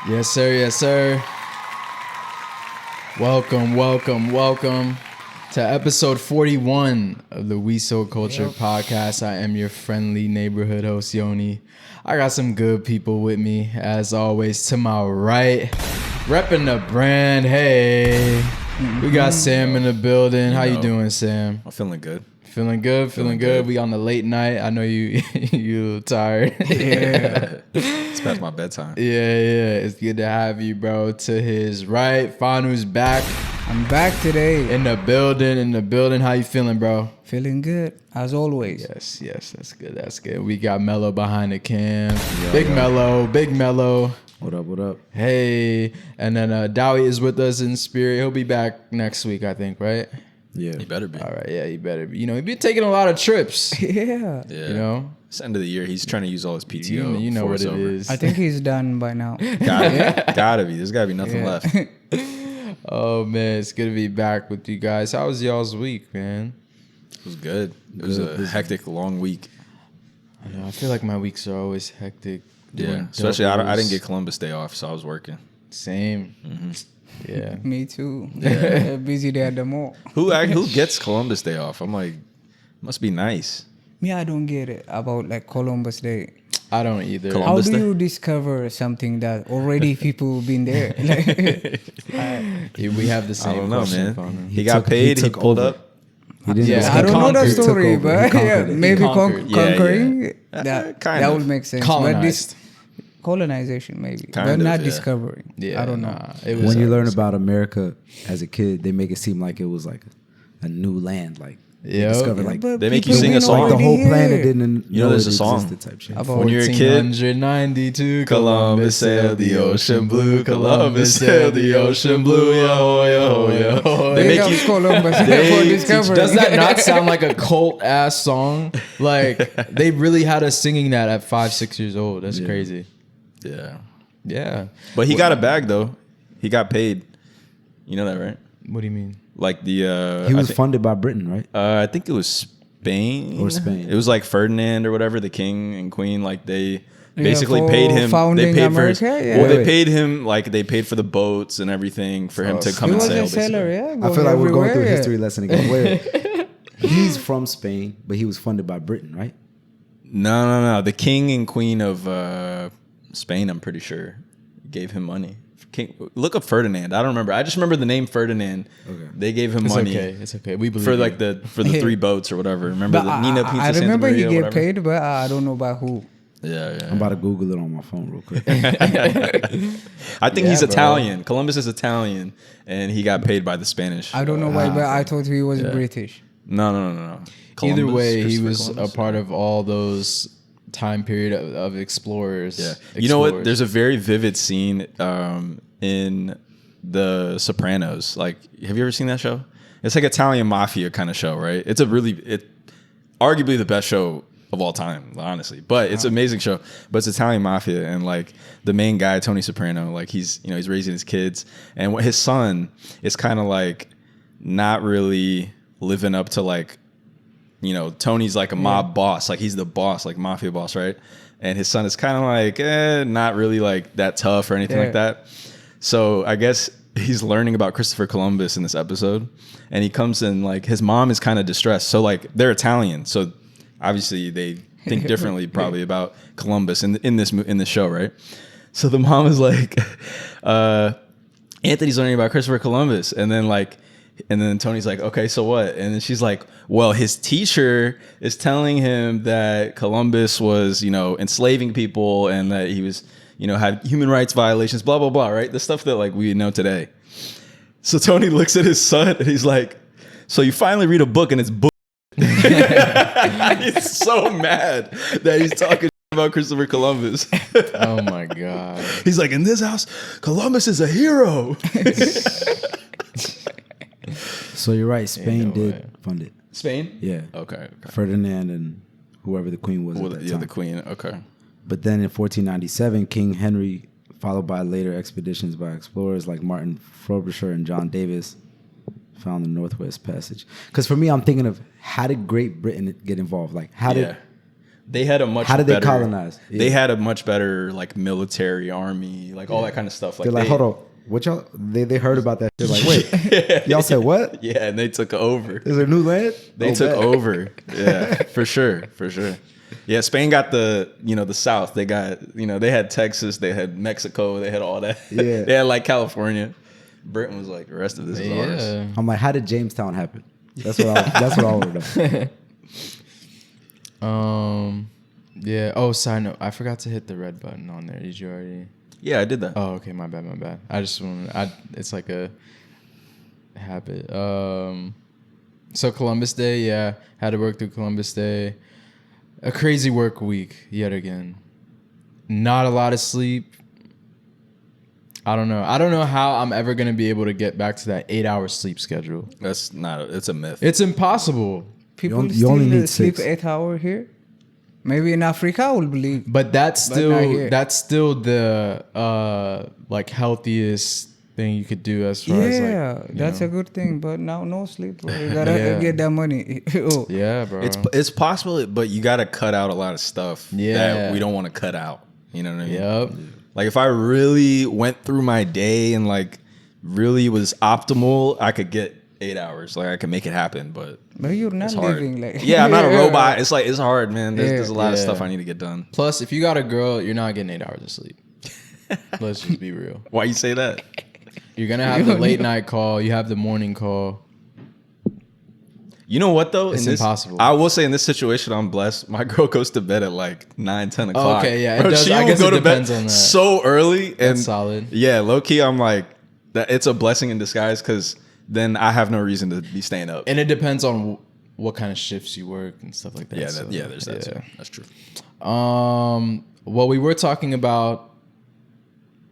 Yes, sir. Yes, sir. Welcome to episode 41 of the WeSoCultured podcast. I am your friendly neighborhood host, Yoni. I got some good people with me, as always. To my right, repping the brand. Hey, we got Sam in the building. How you doing, Sam? I'm feeling good. Feeling good. We on the late night. I know you tired. Yeah. It's past my bedtime. Yeah. It's good to have you, bro. To his right, Fanu's back. I'm back today. In the building. How you feeling, bro? Feeling good, as always. Yes. That's good. We got Mello behind the cam. Big Mello. What up? Hey. And then Dawit is with us in spirit. He'll be back next week, I think, right? Yeah. He better be. All right, yeah, he better be. You know, he's been taking a lot of trips. Yeah. You know? It's the end of the year. He's trying to use all his PTO. You know what it is. I think he's done by now. Gotta be. There's gotta be nothing left. Oh, man, it's good to be back with you guys. How was y'all's week, man? It was good. It was a hectic, long week. I know. I feel like my weeks are always hectic. Yeah. Especially I didn't get Columbus Day off, so I was working. Same. Mm-hmm. Yeah. Me too. Yeah. Busy day at the mall. Who gets Columbus Day off? I'm like, must be nice. Me, I don't get it about like Columbus Day. I don't either. How do you discover something that already people been there? We have the same I don't know, question, man. He got paid. He pulled up. He didn't Yeah. I don't know the story, but yeah, maybe conquered. conquering. Kind That of. would make sense. Colonized. Colonization, maybe, Kind but of, not yeah. discovering. Yeah, I don't know. nah, it was When you learn about America as a kid, they make it seem like it was like a new land. Like they Yep. discovered like But They make you people sing a been song. the whole already planet here. didn't You know there's a song existed type shit. About When you're a kid, 1492, Columbus sailed the ocean blue. Columbus sailed the ocean blue. Yo. They Big make up you- Columbus for discovering. Does that not sound like a cult ass song? Like they really had us singing that at 5-6 years old. That's crazy. Yeah. But he got a bag though. He got paid. You know that, right? What do you mean? Like the He was funded by Britain, right? I think it was Spain. Or Spain. It was like Ferdinand or whatever, the king and queen. Like they basically for paid him. They founding paid for his, America, yeah. well, they Wait. paid him like they paid for the boats and everything for him to come He and was sail. a sailor, basically. yeah. I feel like we're going through a everywhere. history lesson again. Wait. He's from Spain, but he was funded by Britain, right? No. The king and queen of Spain, I'm pretty sure, gave him money. Look up Ferdinand. I don't remember. I just remember the name Ferdinand. Okay. They gave him It's money. okay. It's okay. We believe For you. like the three boats or whatever. Remember But the Nina Pinta I Santa remember he Maria, get whatever? paid, but I don't know by who. Yeah. I'm about to Google it on my phone real quick. I think he's bro. Italian. Columbus is Italian, and he got paid by the Spanish. I don't know why, but I thought he was British. No. Either Columbus, way, he Christopher was Columbus. a part of all those time period of explorers. Yeah. You know what? There's a very vivid scene in The Sopranos. Like, have you ever seen that show? It's like Italian mafia kind of show, right? It's arguably the best show of all time, honestly. But it's an amazing show. But it's Italian mafia, and like the main guy, Tony Soprano, like he's raising his kids, and his son is kind of like not really living up to like, Tony's like a mob boss, like he's the boss, like mafia boss, right? And his son is kind of like not really like that tough or anything like that. So I guess he's learning about Christopher Columbus in this episode, and he comes in like his mom is kind of distressed. So like they're Italian, so obviously they think differently probably about Columbus in this show, right? So the mom is like, Anthony's learning about Christopher Columbus, and then Tony's like, okay, so what? And then she's like, well, his teacher is telling him that Columbus was, enslaving people and that he was, had human rights violations, blah, blah, blah, right? The stuff that like we know today. So Tony looks at his son and he's like, so you finally read a book and it's book. He's so mad that he's talking about Christopher Columbus. Oh my God. He's like, in this house, Columbus is a hero. So you're right. Spain did fund it. Spain? Yeah. Okay. Ferdinand and whoever the queen was at that time. The queen. Okay. But then in 1497, King Henry, followed by later expeditions by explorers like Martin Frobisher and John Davis, found the Northwest Passage. Because for me, I'm thinking of how did Great Britain get involved? Like, how did they had a much How did better, they colonize? They Yeah. had a much better like military army, like all that kind of stuff. Like They're like, hold on, what y'all? They heard about that. They're like, wait, y'all said what? Yeah, and they took over. Is there new land? They Oh, took bet. over. Yeah, for sure. Yeah, Spain got the South. They got, they had Texas, they had Mexico, they had all that. Yeah. They had like California. Britain was like, the rest of this is ours. Yeah. I'm like, how did Jamestown happen? That's what I want to know. Yeah. Oh, side note. I forgot to hit the red button on there. Did you already? Yeah, I did that. Oh, okay. My bad. I just want. It's like a habit. So Columbus Day. Yeah, had to work through Columbus Day. A crazy work week yet again. Not a lot of sleep. I don't know how I'm ever gonna be able to get back to that 8-hour sleep schedule. That's not. It's a myth. It's impossible. People you still only need sleep 6. 8 hours here. Maybe in Africa, I will believe. But that's But not here. still the like healthiest thing you could do as far as like, that's a good thing. But now no sleep, bro. You gotta get that money. Oh. yeah, bro. It's possible, but you got to cut out a lot of stuff Yeah. that we don't want to cut out. You know what I mean? Yep. Like if I really went through my day and like really was optimal, I could get 8 hours. Like I could make it happen, but But you're not it's hard. living like. Yeah, I'm not a robot. It's like it's hard, man. There's a lot of Yeah. stuff I need to get done. Plus, if you got a girl, you're not getting 8 hours of sleep. Let's just be real. Why you say that? You're gonna have the late night call. You have the morning call. You know what though? It's impossible. I will say in this situation, I'm blessed. My girl goes to bed at like 9, 10 o'clock. Okay, yeah, it Bro, does- she I will guess go it to bed depends on that. so early. And That's solid. Yeah, low key, I'm like, that. It's a blessing in disguise because then I have no reason to be staying up. And it depends on what kind of shifts you work and stuff like that. Yeah, so, there's that too. That's true. Well, we were talking about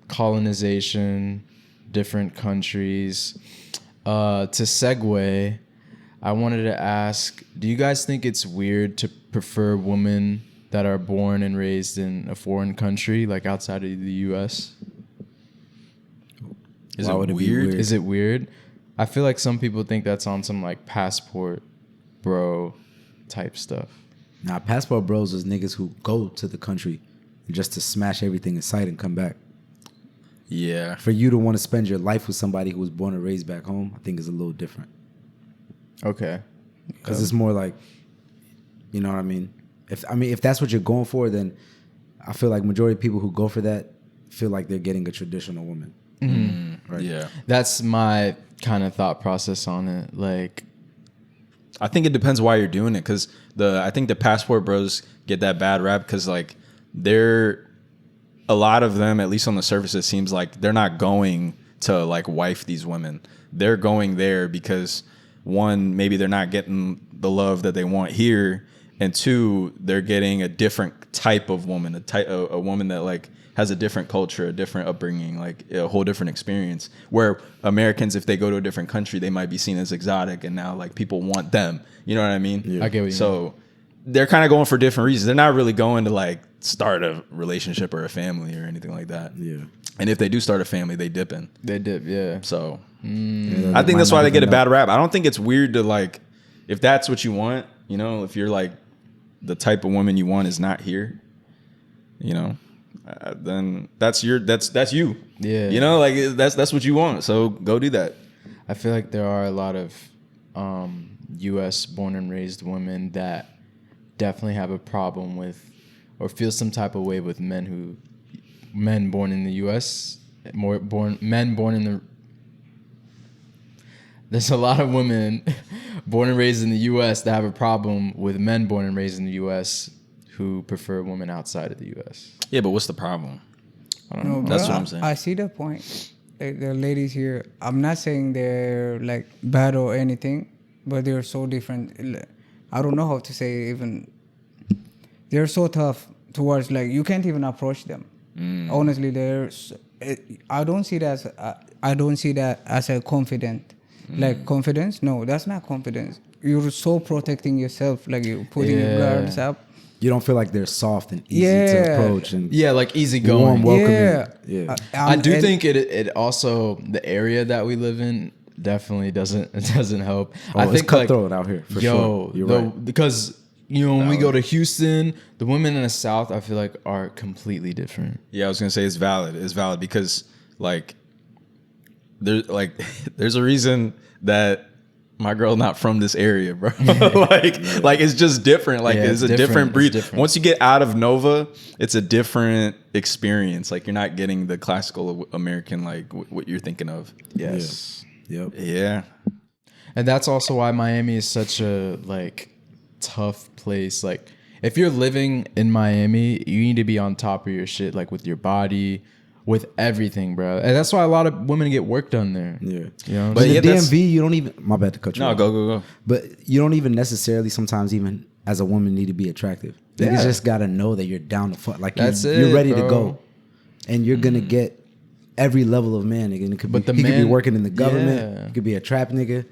colonization, different countries. To segue, I wanted to ask, do you guys think it's weird to prefer women that are born and raised in a foreign country, like outside of the U.S.? Is Why it would it be weird? weird? Is it weird? I feel like some people think that's on some like passport bro type stuff. Nah, passport bros is niggas who go to the country just to smash everything in sight and come back. Yeah. For you to want to spend your life with somebody who was born and raised back home, I think is a little different. Okay. Because it's more like, you know what I mean? If that's what you're going for, then I feel like majority of people who go for that feel like they're getting a traditional woman. Right? Yeah. That's my kind of thought process on it. Like, I think it depends why you're doing it because I think the passport bros get that bad rap because like a lot of them, at least on the surface, it seems like they're not going to like wife these women. They're going there because one, maybe they're not getting the love that they want here, and two, they're getting a different type of woman, a woman that like has a different culture, a different upbringing, like a whole different experience. Where Americans, if they go to a different country, they might be seen as exotic, and now like people want them. You know what I mean? Yeah. I get what you mean. So they're kind of going for different reasons. They're not really going to like start a relationship or a family or anything like that. Yeah. And if they do start a family, they dip in. they dip, yeah. So Yeah, I think that's why they get a know. bad rap. I don't think it's weird to like, if that's what you want, you know, if you're like the type of woman you want is not here, you know, then that's you. Yeah. You know, like that's what you want. So go do that. I feel like there are a lot of U.S. born and raised women that definitely have a problem with or feel some type of way with men born in the U.S. men born in the. There's a lot of women born and raised in the U.S. that have a problem with men born and raised in the U.S. who prefer women outside of the U.S. Yeah, but what's the problem? I don't know. No, That's bro, what I'm saying. I see the point. Like, the ladies here, I'm not saying they're like bad or anything, but they're so different. I don't know how to say even. They're so tough towards like you can't even approach them. Honestly, I don't see that as a confident. Like confidence? No, that's not confidence. You're so protecting yourself, like you're putting your guards up. You don't feel like they're soft and easy to approach and Yeah, like easy warm, going. welcoming. Yeah. I do and- think it also the area that we live in definitely doesn't help. Oh, I it's think cutthroat out here, for yo, sure. You're right. because when we go to Houston, the women in the South, I feel like are completely different. Yeah, I was gonna say it's valid. It's valid because like there's a reason that my girl not from this area, bro. like it's just different. Like it's a different breed. Once you get out of Nova, it's a different experience. Like you're not getting the classical American like what you're thinking of. Yes. Yeah. Yep. Yeah. And that's also why Miami is such a like tough place. Like if you're living in Miami, you need to be on top of your shit, like with your body, with everything, bro. And that's why a lot of women get work done there. Yeah. You know? But in yeah, the DMV, you don't even. My bad to cut you. No, off. go. But you don't even necessarily sometimes even as a woman need to be attractive. Yeah. You just gotta know that you're down to fuck. Like That's you're it, ready bro. to go, and you're gonna get every level of man. Nigga. And it could But be, the he could be man- working in the government. yeah. He could be a trap nigga.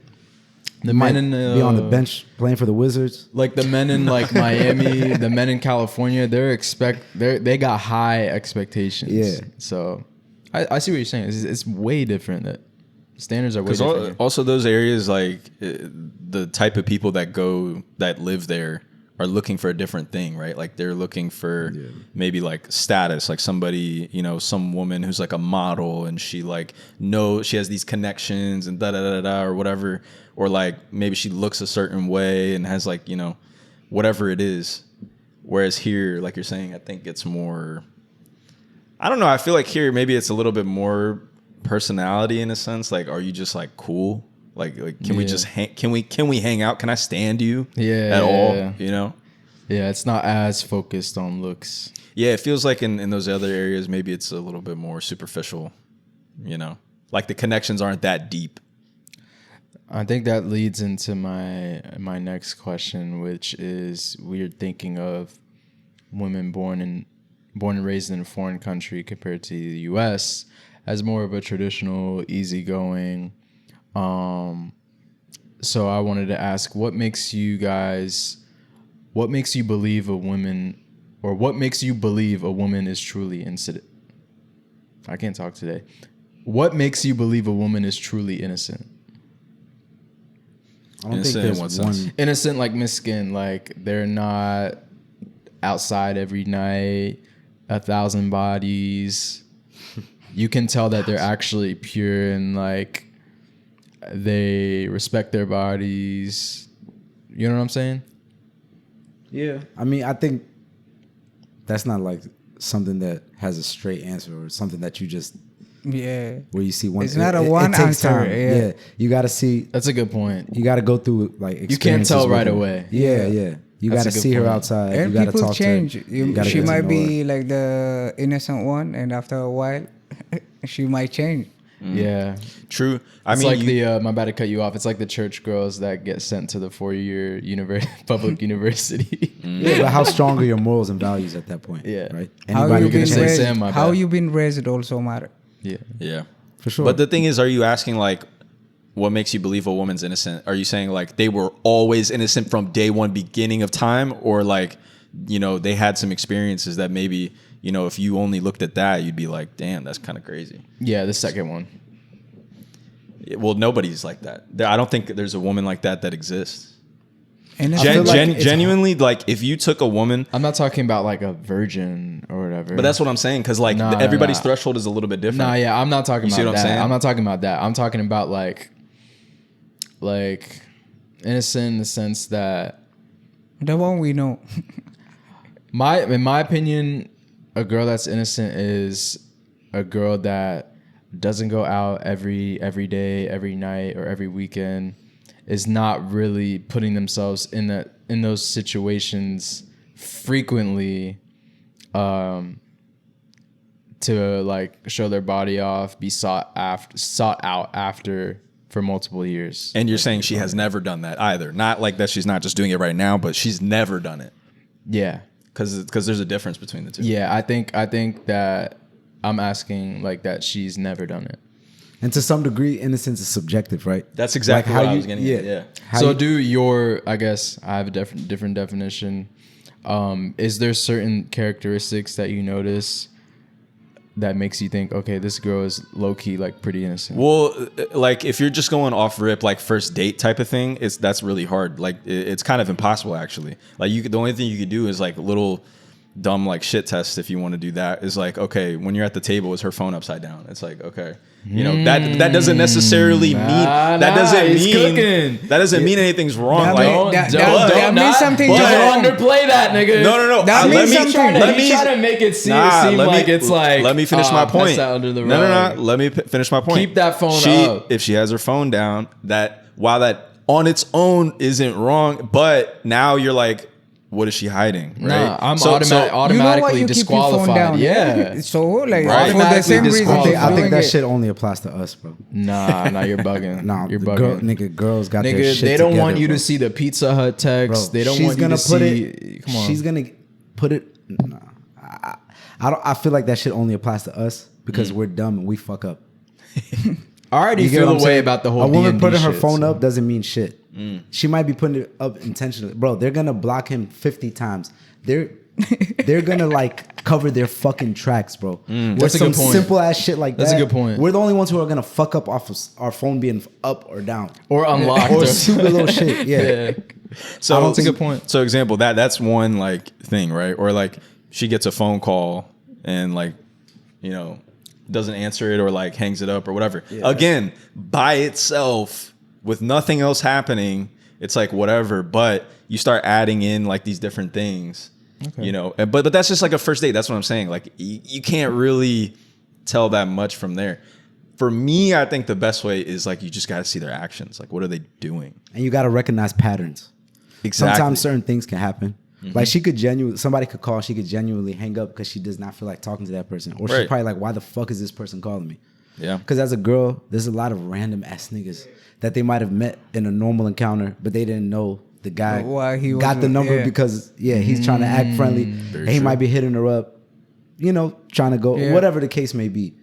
The Might men in be on the bench playing for the Wizards. like the men in like Miami, the men in California, they got high expectations. Yeah. So I see what you're saying. It's way different. That standards are way Because different. also those areas, like the type of people that live there are looking for a different thing, right? Like they're looking for maybe like status, like somebody, some woman who's like a model and she like knows she has these connections and or whatever, or like maybe she looks a certain way and has like, whatever it is. Whereas here, like you're saying, I think it's more, I don't know. I feel like here, maybe it's a little bit more personality in a sense. Like, are you just like cool? Like can we just can we hang out? Can I stand you? At all? Yeah, it's not as focused on looks. Yeah, it feels like in those other areas, maybe it's a little bit more superficial. Like the connections aren't that deep. I think that leads into my next question, which is we're thinking of women born and raised in a foreign country compared to the U.S. as more of a traditional, easygoing. So I wanted to ask, what makes you believe a woman, or what makes you believe a woman is truly innocent? I can't talk today. What makes you believe a woman is truly innocent? I don't Innocent think in what there's one. sense? Innocent, like Miss Skin, like they're not outside every night, 1,000 bodies. You can tell that they're actually pure and like they respect their bodies. You know what I'm saying? Yeah. I mean, I think that's not like something that has a straight answer or something that you just where you see one. It's not a one takes answer. time. Yeah. You got to see. That's a good point. You got to go through like. You can't tell experiences with right her. away. Yeah. You got That's to a good see her point. outside. And you got to people talk change. to her. You gotta She get to might know be her. like the innocent one, and after a while, she might change. Yeah. True. I It's mean, like my bad to cut you off. It's like the church girls that get sent to the 4-year public university. Yeah, but how strong are your morals and values at that point? Yeah. Right. How Anybody you can been say change. Sam, my raised? How bad. you been raised also matter. Yeah. yeah. For sure. But the thing is, are you asking like, what makes you believe a woman's innocent? Are you saying like they were always innocent from day one, beginning of time, or like, they had some experiences that maybe, if you only looked at that, you'd be like, damn, that's kind of crazy. Yeah, the second one. Well, nobody's like that. I don't think there's a woman like that exists. Innocent. feel like it's Genuinely, like if you took a woman, I'm not talking about like a virgin or whatever. but that's what I'm saying, because like Nah, everybody's nah. threshold is a little bit different. Nah, yeah, I'm not talking You see about what I'm that. saying? I'm not talking about that. I'm talking about like innocent in the sense that The one we know. in my opinion, a girl that's innocent is a girl that doesn't go out every day, every night, or every weekend, is not really putting themselves in those situations frequently to like show their body off, be sought out after for multiple years. And you're saying she has never done that either. Not like that she's not just doing it right now, but she's never done it. Yeah. Because there's a difference between the two. Yeah, I think that I'm asking like that she's never done it. And to some degree, innocence is subjective, right? That's exactly Like what how I was getting at. Yeah. How So you- I guess I have a different definition. Is there certain characteristics that you notice that makes you think, okay, this girl is low key like pretty innocent? Well, like if you're just going off rip, like first date type of thing, that's really hard. Like it's kind of impossible actually. Like the only thing you could do is like little dumb like shit tests if you want to do that. Is like, okay, when you're at the table, is her phone upside down? It's like, okay, you know, that doesn't necessarily mean that doesn't mean anything's wrong. That means something. Don't underplay that, nigga. No. That means something. He's trying to make it seem like it's like. Let me finish my point. No. Let me finish my point. Keep that phone up. If she has her phone down, while that on its own isn't wrong, but now you're like, what is she hiding? Right? Nah, I'm automatically disqualified. Yeah. So like right. for the same reason. I think that shit only applies to us, bro. Nah, you're bugging. Nah, you're bugging. Girls got their shit they don't together, want you bro. to see the Pizza Hut text. They don't want you to see. Come on. She's gonna put it. Nah, I feel like that shit only applies to us because we're dumb and we fuck up. I already feel a way about the whole. A woman D&D putting her shit, phone up doesn't mean shit. She might be putting it up intentionally, bro. They're gonna block him 50 times. They're gonna like cover their fucking tracks, bro. That's a some good point. Simple ass shit like That's that. a good point. We're the only ones who are gonna fuck up off of our phone being up or down or unlocked or stupid little shit. Yeah. So that's a good point. So example, that's one like thing, right? Or like she gets a phone call and like, you know, doesn't answer it or like hangs it up or whatever. Yeah. Again, by itself with nothing else happening, it's like whatever, but you start adding in like these different things, you know, but that's just like a first date. That's what I'm saying. Like you can't really tell that much from there. For me, I think the best way is like, you just got to see their actions. Like, what are they doing? And you got to recognize patterns. Exactly. Sometimes certain things can happen. Like somebody could call, she could genuinely hang up because she does not feel like talking to that person. Or she's probably like, why the fuck is this person calling me? Yeah. Because as a girl, there's a lot of random ass niggas that they might have met in a normal encounter, but they didn't know the guy got the number because he's trying to act friendly. And he might be hitting her up, you know, trying to go, whatever the case may be.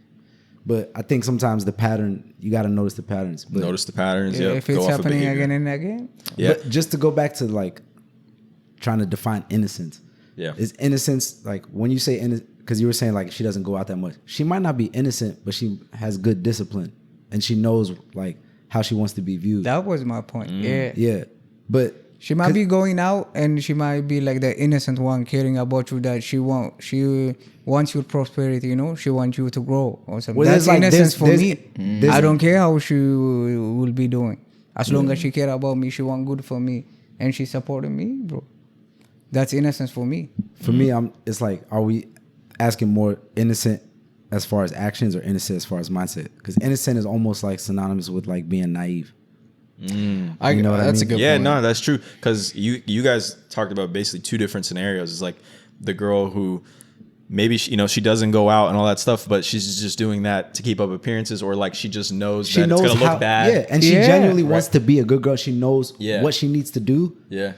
But I think sometimes the pattern, you got to notice the patterns. But notice the patterns, if it's happening again and again. Yeah. But just to go back to like trying to define innocence. Yeah. Is innocence, like when you say innocent, because you were saying like she doesn't go out that much. She might not be innocent, but she has good discipline. And she knows like how she wants to be viewed. That was my point. Yeah. But she might be going out and she might be like the innocent one caring about you, that she wants your prosperity, you know? She wants you to grow or something. Well, that's like innocence for me. I a- don't care how she will be doing. As long as she care about me, she want good for me and she supporting me, bro. That's innocence for me. For me, it's like, are we asking more innocent as far as actions or innocent as far as mindset? Because innocent is almost like synonymous with like being naive. You know what I mean? That's a good point. Yeah, no, that's true. Because you guys talked about basically two different scenarios. It's like the girl who maybe she doesn't go out and all that stuff, but she's just doing that to keep up appearances, or like she just knows it's gonna look bad. Yeah, and she genuinely wants to be a good girl. She knows what she needs to do. Yeah.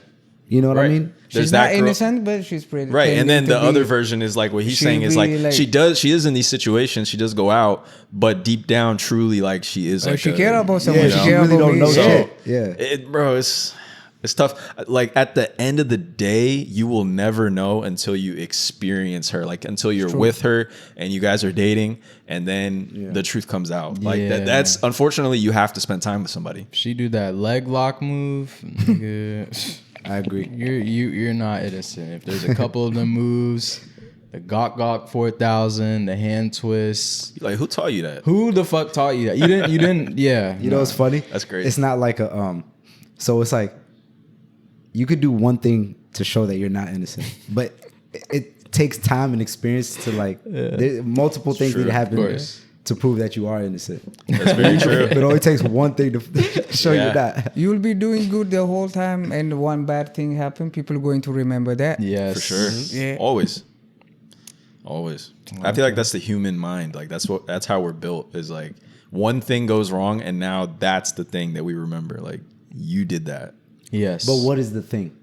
You know what I mean? She's not innocent, but she's pretty. Right, and then the other version is like what he's saying is like she is in these situations. She does go out, but deep down, truly, like she is. Like she care about someone. Yeah, she really don't know shit. Yeah, it's tough. Like at the end of the day, you will never know until you experience her. Like until you're with her and you guys are dating, and then the truth comes out. Like that's unfortunately you have to spend time with somebody. She do that leg lock move. Nigga. I agree. You're not innocent. If there's a couple of them moves, the gawk 4000, the hand twist. Like who taught you that? Who the fuck taught you that? You didn't. Yeah. You know what's funny? That's great. It's not like a So it's like you could do one thing to show that you're not innocent, but it takes time and experience to like. Multiple things need to happen to prove that you are innocent. That's very true. It only takes one thing to show you that. You'll be doing good the whole time, and one bad thing happen, people are going to remember that. Yes. For sure. Yeah. Always. I feel like that's the human mind. Like that's how we're built, is like one thing goes wrong and now that's the thing that we remember. Like you did that. Yes. But what is the thing?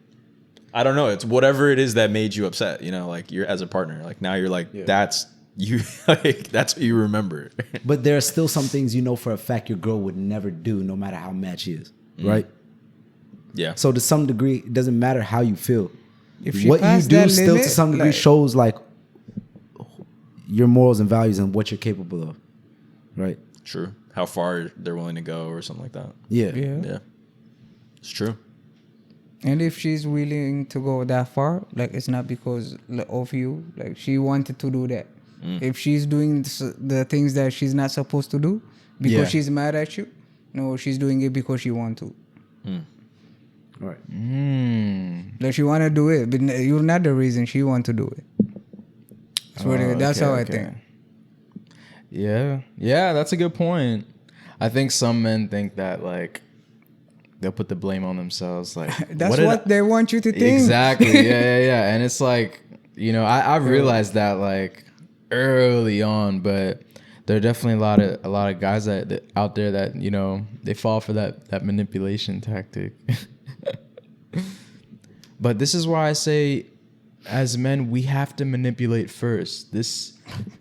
I don't know. It's whatever it is that made you upset, you know, like you're as a partner. Like now you're like, that's you, like that's what you remember. But there are still some things you know for a fact your girl would never do, no matter how mad she is, right? Yeah. So to some degree, it doesn't matter how you feel. If she what you passed do that still limit, to some degree like, shows like your morals and values and what you're capable of, right? True. How far they're willing to go or something like that. Yeah. It's true. And if she's willing to go that far, like it's not because of you. Like she wanted to do that. If she's doing the things that she's not supposed to do because she's mad at you, no, she's doing it because she want to. Right. Like she want to do it, but you're not the reason she want to do it. That's how I think. Yeah, that's a good point. I think some men think that like they'll put the blame on themselves. Like that's what they want you to think. Exactly. Yeah. And it's like, you know, I realized that like early on, but there are definitely a lot of guys that out there that, you know, they fall for that manipulation tactic. But this is why I say, as men, we have to manipulate first. This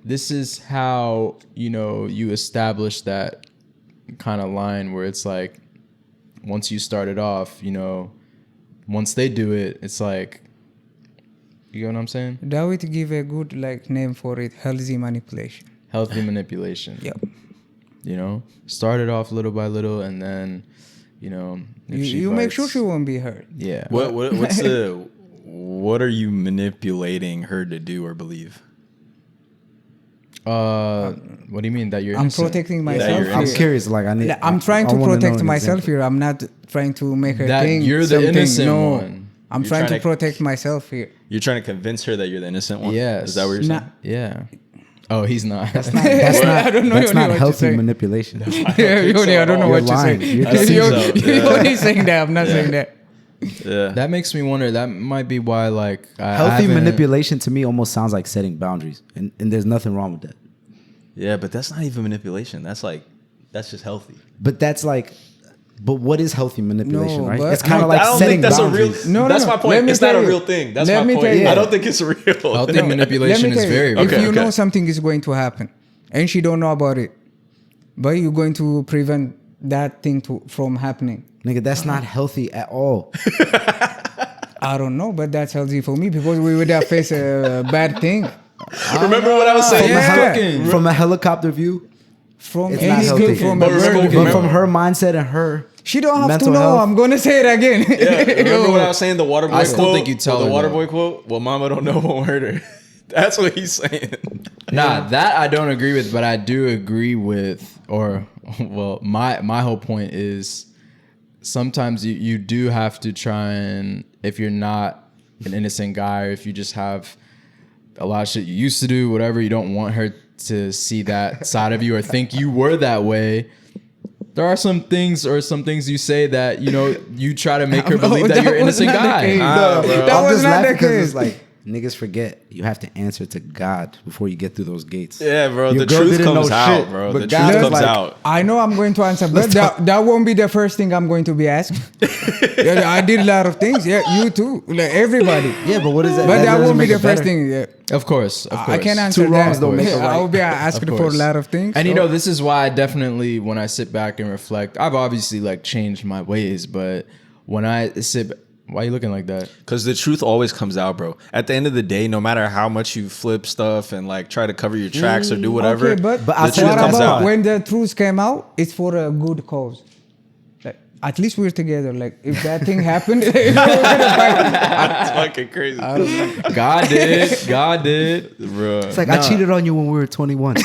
is how, you know, you establish that kind of line where it's like, once you start it off, you know, once they do it, it's like, you know what I'm saying? Dawit give a good like name for it, healthy manipulation. Healthy manipulation. Yep. You know, start it off little by little, and then, you know, if you make sure she won't be hurt. Yeah. What are you manipulating her to do or believe? What do you mean that you're I'm innocent? protecting myself. I'm curious. Like I'm trying to protect myself here. I'm not trying to make her think you're the innocent one. I'm trying to protect myself here. You're trying to convince her that you're the innocent one? Yes. Is that what you're saying? Yeah. Oh, he's not. That's not healthy manipulation. Yoni, I don't know what you're saying. Yoni's saying that. I'm not saying that. Yeah. That makes me wonder. That might be why, like, healthy manipulation to me almost sounds like setting boundaries, and there's nothing wrong with that. Yeah, but that's not even manipulation. That's just healthy. But what is healthy manipulation, right? But it's kind of like setting boundaries. That's my point. It's not a real thing. That's my point. I don't think it's real. Healthy manipulation is very real. If you know something is going to happen, and she don't know about it, but you're going to prevent that thing from happening. Nigga, that's not healthy at all. I don't know, but that's healthy for me because we would have faced a bad thing. Remember what I was saying? From a helicopter view, from it's not healthy. But from her mindset and her, she don't have to know. Health. I'm gonna say it again. Yeah, remember what I was saying? The water boy I quote. still think you tell the her water that. boy quote. Well, mama don't know won't hurt her. That's what he's saying. Nah, that I don't agree with, but I do agree with, my whole point is sometimes you do have to try and, if you're not an innocent guy, or if you just have a lot of shit you used to do, whatever, you don't want her to see that side of you or think you were that way. There are some things you say that, you know, you try to make her believe that you're an innocent guy. That was not the case. It's like, niggas forget you have to answer to God before you get through those gates. Yeah, bro. Your The girl truth didn't comes know out, shit, bro. but The God truth was comes like, out. I know I'm going to answer, but that won't be the first thing I'm going to be asked. Yeah, I did a lot of things. Yeah, you too. Like everybody. Yeah, but what is that? But that won't be the better. first thing. Yeah. Of course. I can't answer Two wrongs that. don't make a right. I will be asking for a lot of things. And you know, this is why I definitely, when I sit back and reflect, I've obviously like changed my ways, but when I sit, why are you looking like that? Because the truth always comes out, bro. At the end of the day, no matter how much you flip stuff and like try to cover your tracks or do whatever, okay, but the truth comes out. When the truth came out, it's for a good cause. Like, at least we're together. Like, if that thing happened, we're gonna fight. That's fucking crazy. God did. Bro. It's like, I cheated on you when we were 21.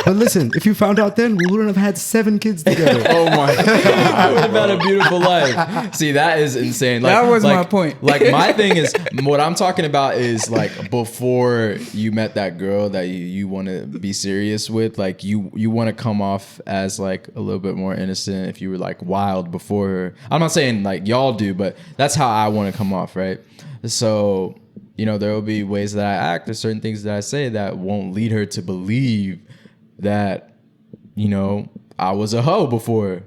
But listen, if you found out then, we wouldn't have had 7 kids together. Oh my God. We would have had a beautiful life. See, that is insane. Like, that was my point. Like, my thing is, what I'm talking about is like before you met that girl that you want to be serious with, like you want to come off as like a little bit more innocent if you were like wild before her. I'm not saying like y'all do, but that's how I want to come off, right? So, you know, there will be ways that I act or certain things that I say that won't lead her to believe that, you know, I was a hoe before.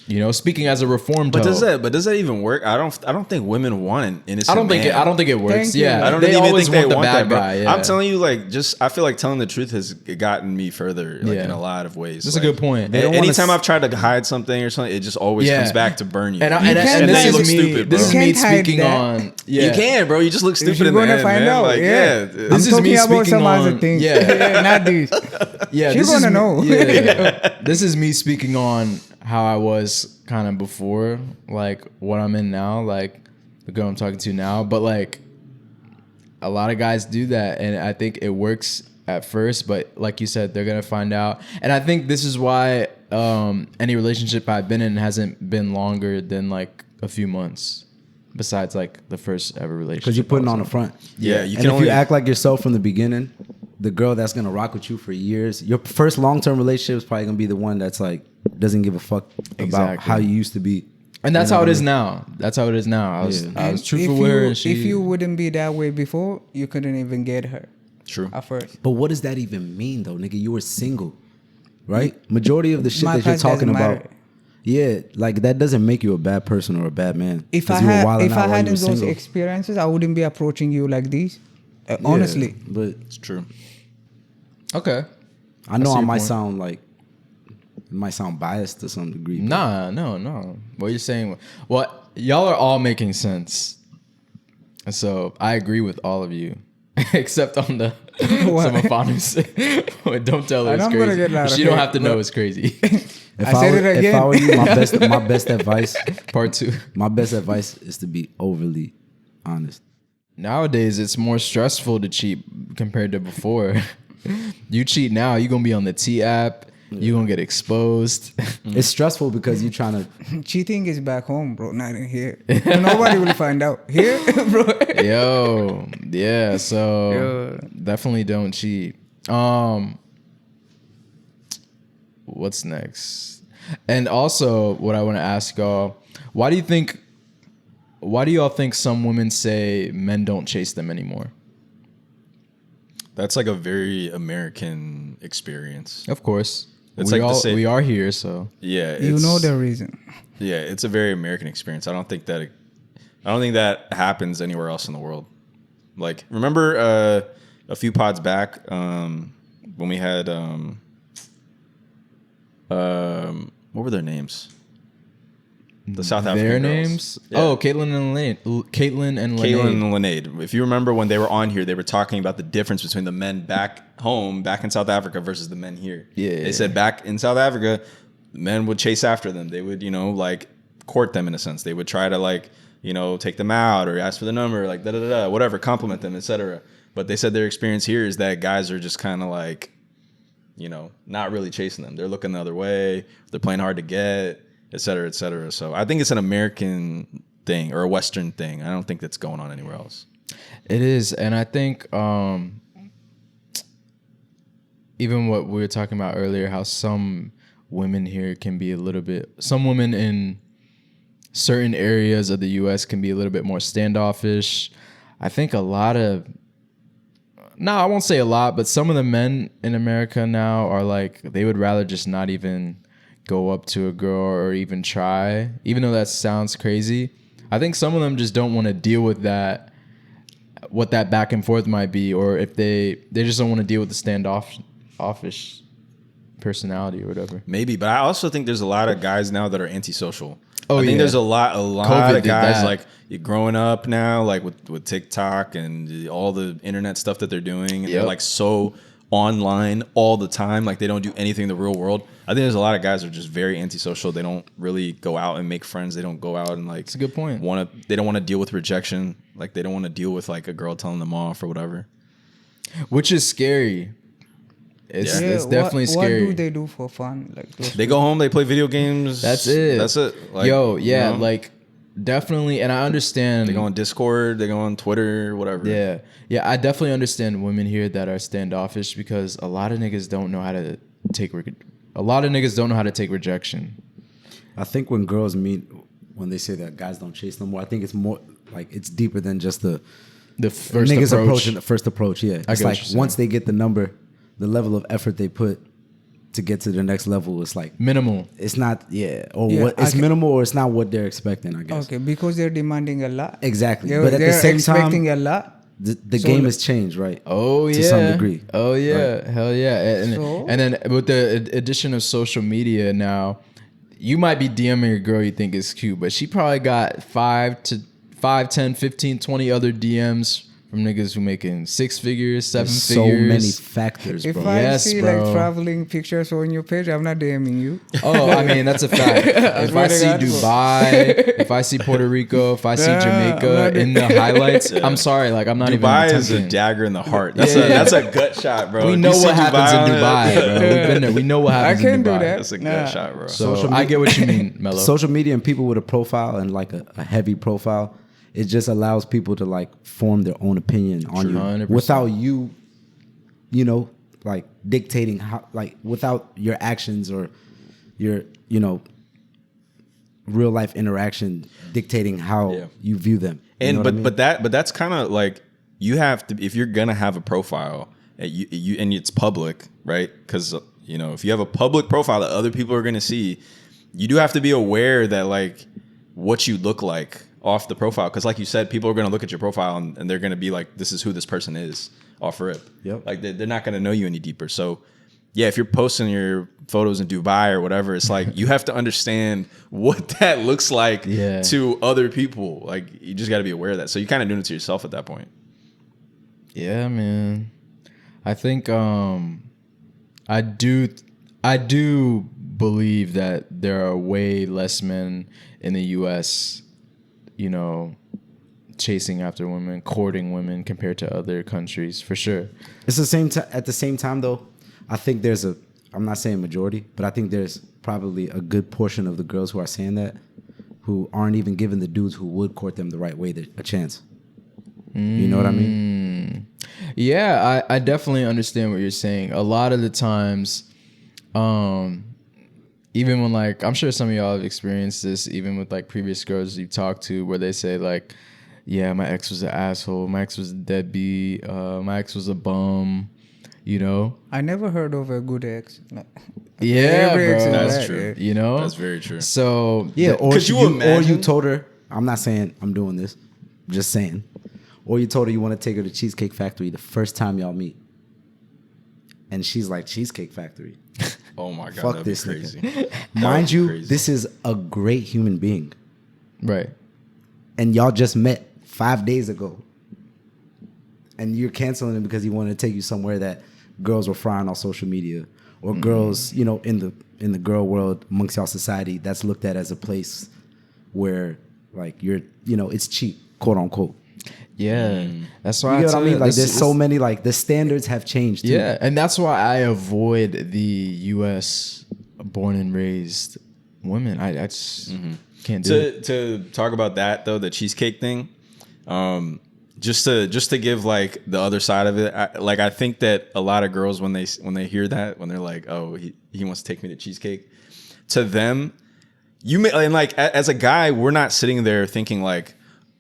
You know, speaking as a reformed. But does that even work? I don't think women want an innocent. I don't think it works. Yeah, I don't they even always think they want the bad guy. Yeah. I'm telling you, like, I feel like telling the truth has gotten me further, like in a lot of ways. That's like, a good point. Anytime I've tried to hide something or something, it just always comes back to burn you. And then you look stupid, bro. This is me speaking on. Yeah. You can, bro. You just look stupid in the end, find out. Like, this is me speaking on. Things. Yeah, not these. Yeah, she's gonna know. This is me speaking on how I was kind of before, like what I'm in now, like the girl I'm talking to now. But like a lot of guys do that, and I think it works at first, but like you said, they're gonna find out. And I think this is why any relationship I've been in hasn't been longer than like a few months, besides like the first ever relationship. Because you're putting on the front. Yeah, you can if you act like yourself from the beginning, the girl that's gonna rock with you for years, your first long-term relationship is probably gonna be the one that's like doesn't give a fuck about how you used to be. And that's how it is now. That's how it is now. I was truthful with her, and if you wouldn't be that way before, you couldn't even get her. True. At first. But what does that even mean, though, nigga? You were single, right? Majority of the shit that you're talking about, like that doesn't make you a bad person or a bad man. If I hadn't those experiences, I wouldn't be approaching you like these. Honestly, but it's true. Okay. I know I might sound biased to some degree. Nah, no. What you're saying, y'all are all making sense. So I agree with all of you, except on the semifinals. Don't tell her it's crazy. She don't have to know it's crazy. If I were you, my best advice. Part 2. My best advice is to be overly honest. Nowadays, it's more stressful to cheat compared to before. You cheat now, you're gonna be on the T app. You're gonna get exposed. It's stressful because you're trying to. Cheating is back home, bro, not in here. Nobody will find out. Here, bro. Yo, yeah, so definitely don't cheat. What's next? And also, what I want to ask y'all, why do y'all think some women say men don't chase them anymore? That's like a very American experience. Of course. We are here, so yeah. You know the reason. Yeah, it's a very American experience. I don't think that happens anywhere else in the world. Like, remember a few pods back when we had what were their names? The South African Their girls. names? Yeah. Oh, Caitlin and Lanaid. If you remember when they were on here, they were talking about the difference between the men back home, back in South Africa, versus the men here. Yeah. They said back in South Africa, men would chase after them. They would, like court them in a sense. They would try to take them out or ask for the number, like whatever, compliment them, etc. But they said their experience here is that guys are just kind of like, not really chasing them. They're looking the other way. They're playing hard to get, et cetera, et cetera. So I think it's an American thing or a Western thing. I don't think that's going on anywhere else. It is. And I think even what we were talking about earlier, how some women here can be some women in certain areas of the U.S. can be a little bit more standoffish. I think I won't say a lot, but some of the men in America now are like, they would rather just not even go up to a girl or even try, even though that sounds crazy. I think some of them just don't want to deal with that, what that back and forth might be, or if they just don't want to deal with the standoffish personality or whatever. Maybe, but I also think there's a lot of guys now that are antisocial. I think there's a lot COVID of guys like growing up now, like with TikTok and all the internet stuff that they're doing, and they're like so online all the time, like they don't do anything in the real world. I think there's a lot of guys that are just very antisocial. They don't really go out and make friends. They don't go out and like. That's a good point. They don't want to deal with rejection. Like they don't want to deal with like a girl telling them off or whatever. Which is scary. It's definitely scary. What do they do for fun? Like they go home, they play video games. That's it. Like, like definitely. And I understand. They go on Discord, they go on Twitter, whatever. Yeah. I definitely understand women here that are standoffish because a lot of niggas don't know how to take rejection. I think when girls meet, when they say that guys don't chase no more, I think it's more like it's deeper than just the first approach. The first approach. Yeah, it's like once they get the number, the level of effort they put to get to the next level, it's like minimal. It's not, what it's minimal, or it's not what they're expecting, I guess. Okay, because they're demanding a lot. Exactly. But at the same time, expecting a lot. The game has changed, right? Oh yeah, to some degree. Oh yeah, right. Hell yeah. And then with the addition of social media now, you might be DMing a girl you think is cute, but she probably got 5 to 10, 15, 20 other DMs from niggas who making 6 figures, 7 figures. So many factors, bro. If I see like traveling pictures on your page, I'm not DMing you. Oh, I mean, that's a fact. If I see Dubai, if I see Puerto Rico, if I see Jamaica in the highlights, I'm sorry, like I'm not even Dubai attempting. is a dagger in the heart. That's a gut shot, bro. We know what happens in Dubai, bro. We've been there. We know what happens in Dubai. Do that. That's a gut shot, bro. So I get what you mean, Mello. Social media and people with a profile and like a heavy profile, it just allows people to like form their own opinion on you 100%. without you, like dictating how, like without your actions or your, real life interaction dictating how you view them. And but that's kind of like, you have to, if you're gonna have a profile and it's public, right? Because if you have a public profile that other people are gonna see, you do have to be aware that like what you look like off the profile, because like you said, people are going to look at your profile and they're going to be like, this is who this person is off rip. Yep. Like they're not going to know you any deeper. So yeah, if you're posting your photos in Dubai or whatever, it's like you have to understand what that looks like to other people. Like you just got to be aware of that. So you're kind of doing it to yourself at that point. Yeah, man. I think I do believe that there are way less men in the US chasing after women, courting women compared to other countries, for sure. It's the same at the same time, though. I think there's I'm not saying majority, but I think there's probably a good portion of the girls who are saying that who aren't even giving the dudes who would court them the right way a chance. You know what I mean? Yeah, I definitely understand what you're saying. A lot of the times, even when like, I'm sure some of y'all have experienced this, even with like previous girls you've talked to, where they say like, yeah, my ex was an asshole, my ex was a deadbeat, my ex was a bum, I never heard of a good ex. Yeah, bro. That's true. That's very true. So yeah, or could you imagine? Or you told her, I'm not saying I'm doing this, I'm just saying, or you told her you want to take her to Cheesecake Factory the first time y'all meet, and she's like, Cheesecake Factory. Oh my God, fuck this crazy. Nigga. Mind you, this is a great human being. Right. And y'all just met 5 days ago. And you're canceling him because he wanted to take you somewhere that girls were frying on social media. Or girls, in the girl world, amongst y'all society, that's looked at as a place where like you're, it's cheap, quote unquote. Yeah, that's why you know what I mean. Like, there's so many, like the standards have changed. Too. Yeah, and that's why I avoid the U.S. born and raised women. I just can't do it. To talk about that though, the cheesecake thing, just to give like the other side of it. I think that a lot of girls when they hear that, when they're like, oh, he wants to take me to cheesecake, to them, and like as a guy, we're not sitting there thinking like,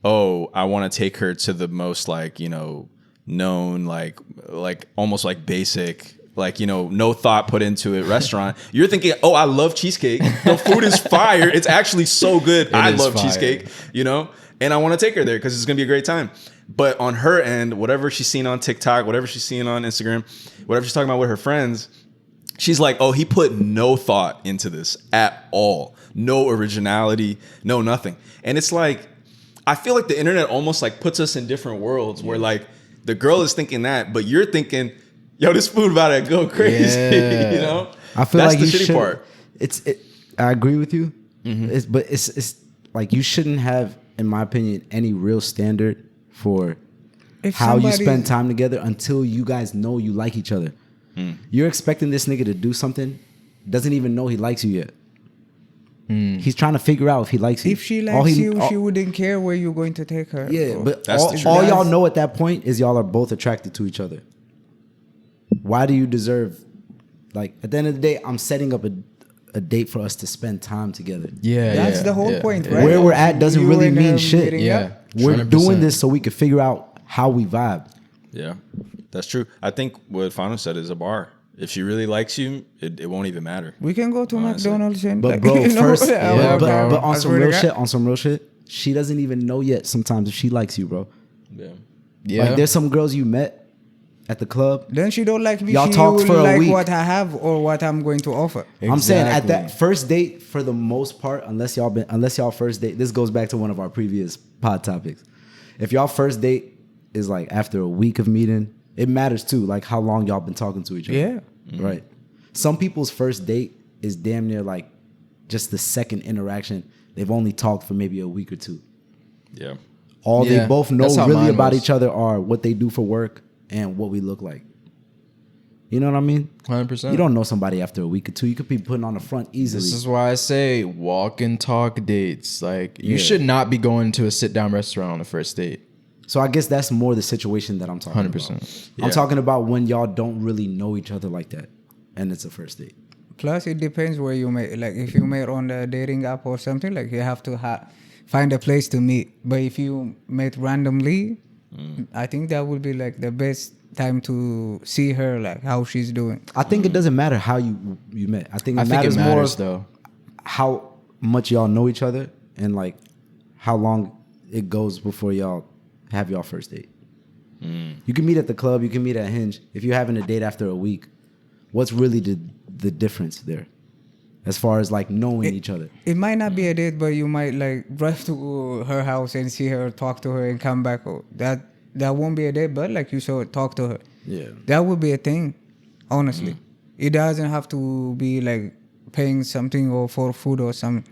oh, I want to take her to the most like, known, like almost like basic, like, no thought put into it restaurant. You're thinking, oh, I love cheesecake. The food is fire. It's actually so good. I love cheesecake, and I want to take her there because it's going to be a great time. But on her end, whatever she's seen on TikTok, whatever she's seen on Instagram, whatever she's talking about with her friends, she's like, oh, he put no thought into this at all. No originality, no nothing. And it's like, I feel like the internet almost like puts us in different worlds where like the girl is thinking that, but you're thinking, yo, this food about to go crazy. Yeah. I feel that's like the shitty part. I agree with you. But it's like you shouldn't have, in my opinion, any real standard for how you spend time together until you guys know you like each other. You're expecting this nigga to do something, doesn't even know he likes you yet. He's trying to figure out if he likes you. If she likes you, she wouldn't care where you're going to take her. Yeah, but all y'all know at that point is y'all are both attracted to each other. Why do you deserve, like, at the end of the day, I'm setting up a date for us to spend time together. Yeah, that's the whole point, right? Where we're at doesn't really mean shit. Yeah, we're 100%. Doing this so we can figure out how we vibe. Yeah, that's true. I think what Fano said is a bar. If she really likes you, it won't even matter. We can go to honestly. McDonald's and But bro, first, but on some real shit, she doesn't even know yet sometimes if she likes you, bro. Yeah. Like there's some girls you met at the club. Then she don't like me. Y'all she talked for a like week. what I have or what I'm going to offer. Exactly. I'm saying at that first date, for the most part, unless y'all first date, this goes back to one of our previous pod topics. If y'all first date is like after a week of meeting, it matters too, like how long y'all been talking to each other. Yeah. Right. Some people's first date is damn near like just the second interaction. They've only talked for maybe a week or two. Yeah. All they both know really mine about was. each other are what they do for work and what we look like. You know what I mean? 100%. You don't know somebody after a week or two. You could be putting on the front easily. This is why I say walk and talk dates. Like you should not be going to a sit down restaurant on the first date. So I guess that's more the situation that I'm talking 100%. about. I'm talking about when y'all don't really know each other like that, and it's a first date. Plus, it depends where you meet. Like if you meet on the dating app or something, like you have to find a place to meet. But if you meet randomly, I think that would be like the best time to see her, like how she's doing. I think it doesn't matter how you met. I think it matters more though. how much y'all know each other and like how long it goes before y'all have y'all first date. You can meet at the club, you can meet at Hinge. If you're having a date after a week, what's really the difference there as far as like knowing each other? It might not be a date, but you might like drive to her house and see her, talk to her, and come back. That won't be a date, but like you saw, talk to her. Yeah, that would be a thing. Honestly, it doesn't have to be like paying something or for food or something.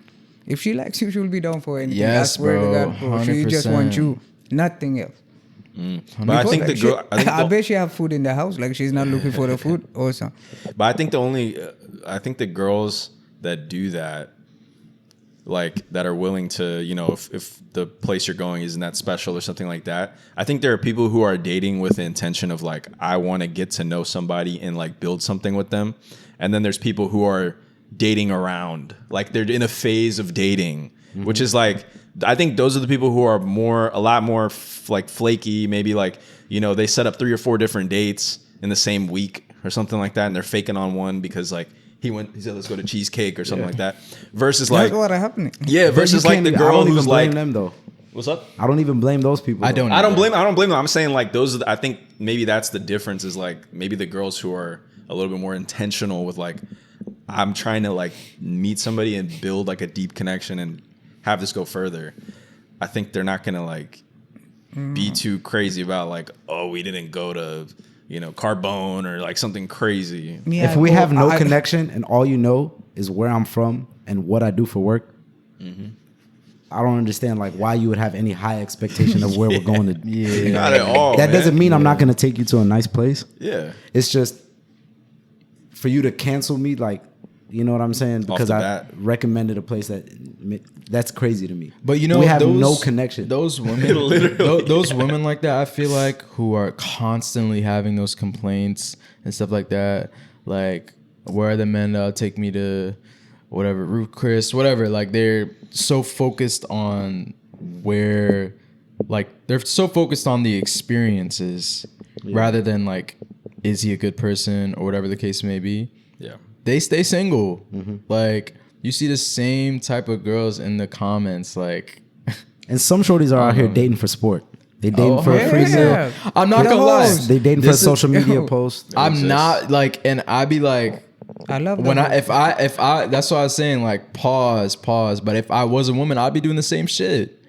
If she likes you, she'll be down for anything. Yes, I swear bro, to God, bro. She just wants you, nothing else. But I think like the girl. I bet she have food in the house. Like she's not looking for the food or something. But I think I think the girls that do that, like that are willing to, you know, if the place you're going isn't that special or something like that. I think there are people who are dating with the intention of like, I want to get to know somebody and like build something with them. And then there's people who are dating around, like they're in a phase of dating, which is like, I think those are the people who are a lot more like flaky. Maybe like, you know, they set up 3 or 4 different dates in the same week or something like that. And they're faking on one because like he said, let's go to cheesecake or something like that. Versus like, that's what happening. Yeah. Versus like the girl who's like, them though. What's up? I don't even blame those people. I don't blame them. I'm saying like those. I think maybe that's the difference. Is like maybe the girls who are a little bit more intentional with like, I'm trying to like meet somebody and build like a deep connection and have this go further. I think they're not gonna like be too crazy about like, oh, we didn't go to, you know, Carbone or like something crazy. Yeah, if we have no connection and all you know is where I'm from and what I do for work, I don't understand like why you would have any high expectation of where we're going to. Yeah, not at all. That doesn't mean I'm not going to take you to a nice place. Yeah, it's just for you to cancel me, like, you know what I'm saying? Because I recommended a place that's crazy to me. But you know, we have no connection. Those women, those women like that, I feel like, who are constantly having those complaints and stuff like that. Like, where are the men that'll take me to whatever, Ruth Chris, whatever. Like, they're so focused on they're so focused on the experiences rather than like, is he a good person or whatever the case may be. Yeah. They stay single. Like, you see the same type of girls in the comments, like. And some shorties are out here dating for sport. They dating for a free meal. I'm not gonna lie. They dating for a social media post. I'm not like, and I be like, I love when that. if I that's what I was saying, like pause. But if I was a woman, I'd be doing the same shit.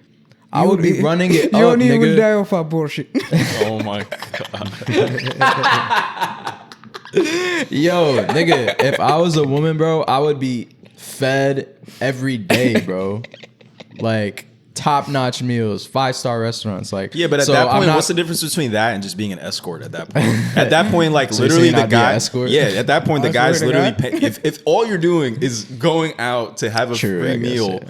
I would be running it up, nigga. You will die of abortion. Oh my god. Yo, nigga, if I was a woman, bro, I would be fed every day, bro. Like top-notch meals, 5-star restaurants. Like, yeah, but at that point, what's the difference between that and just being an escort? At that point, at that point, like so literally the guy. Yeah, at that point, the guy's literally paying. If all you're doing is going out to have a free meal,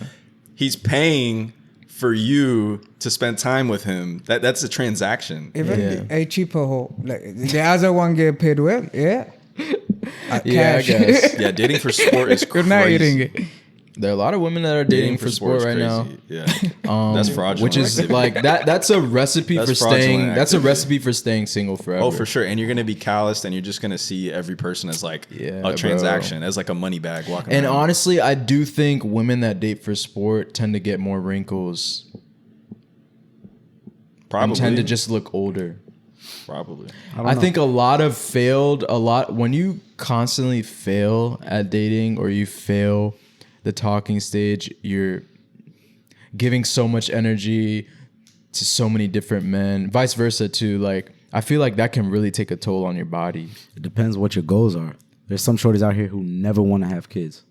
he's paying for you to spend time with him. That's a transaction. Even a cheaper hoe. Like the other one get paid well. Yeah. Yeah, I guess. Yeah, dating for sport is crazy. You're not eating it. There are a lot of women that are dating for sport right now. Yeah, that's fraudulent. Which is like that's a recipe for staying. That's a recipe for staying single forever. Oh, for sure. And you're gonna be calloused, and you're just gonna see every person as like a transaction, as like a money bag walking. And around. honestly, I do think women that date for sport tend to get more wrinkles. Probably and tend to just look older. Probably. I think when you constantly fail at dating or you fail the talking stage, you're giving so much energy to so many different men, vice versa too. Like, I feel like that can really take a toll on your body. It depends what your goals are. There's some shorties out here who never want to have kids.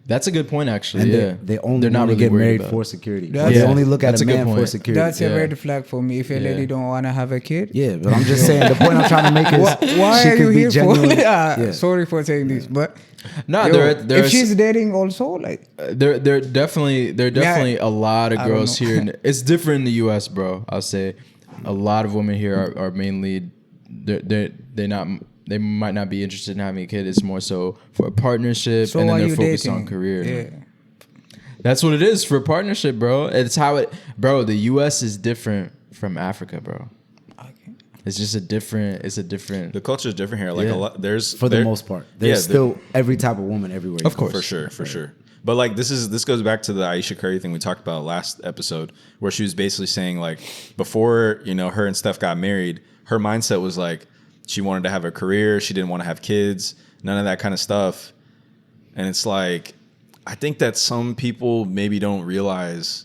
That's a good point, actually. And they only want to get married for security. They only look at a man for security. That's a red flag for me. If a lady don't want to have a kid. Yeah, but I'm just saying, the point I'm trying to make is why are you here for? Sorry for saying this, but if she's dating also, like there definitely a lot of girls here. It's different in the U.S., bro. I'll say a lot of women here are mainly they might not be interested in having a kid. It's more so for a partnership, and then they're focused on career. Yeah. That's what it is for a partnership, bro. It's how bro. The U.S. is different from Africa, bro. Okay. It's just a different. The culture is different here. Like a lot. The most part. There's still every type of woman everywhere. Of course, for sure. But like this goes back to the Aisha Curry thing we talked about last episode, where she was basically saying like before her and Steph got married, her mindset was like, she wanted to have a career. She didn't want to have kids, none of that kind of stuff. And it's like, I think that some people maybe don't realize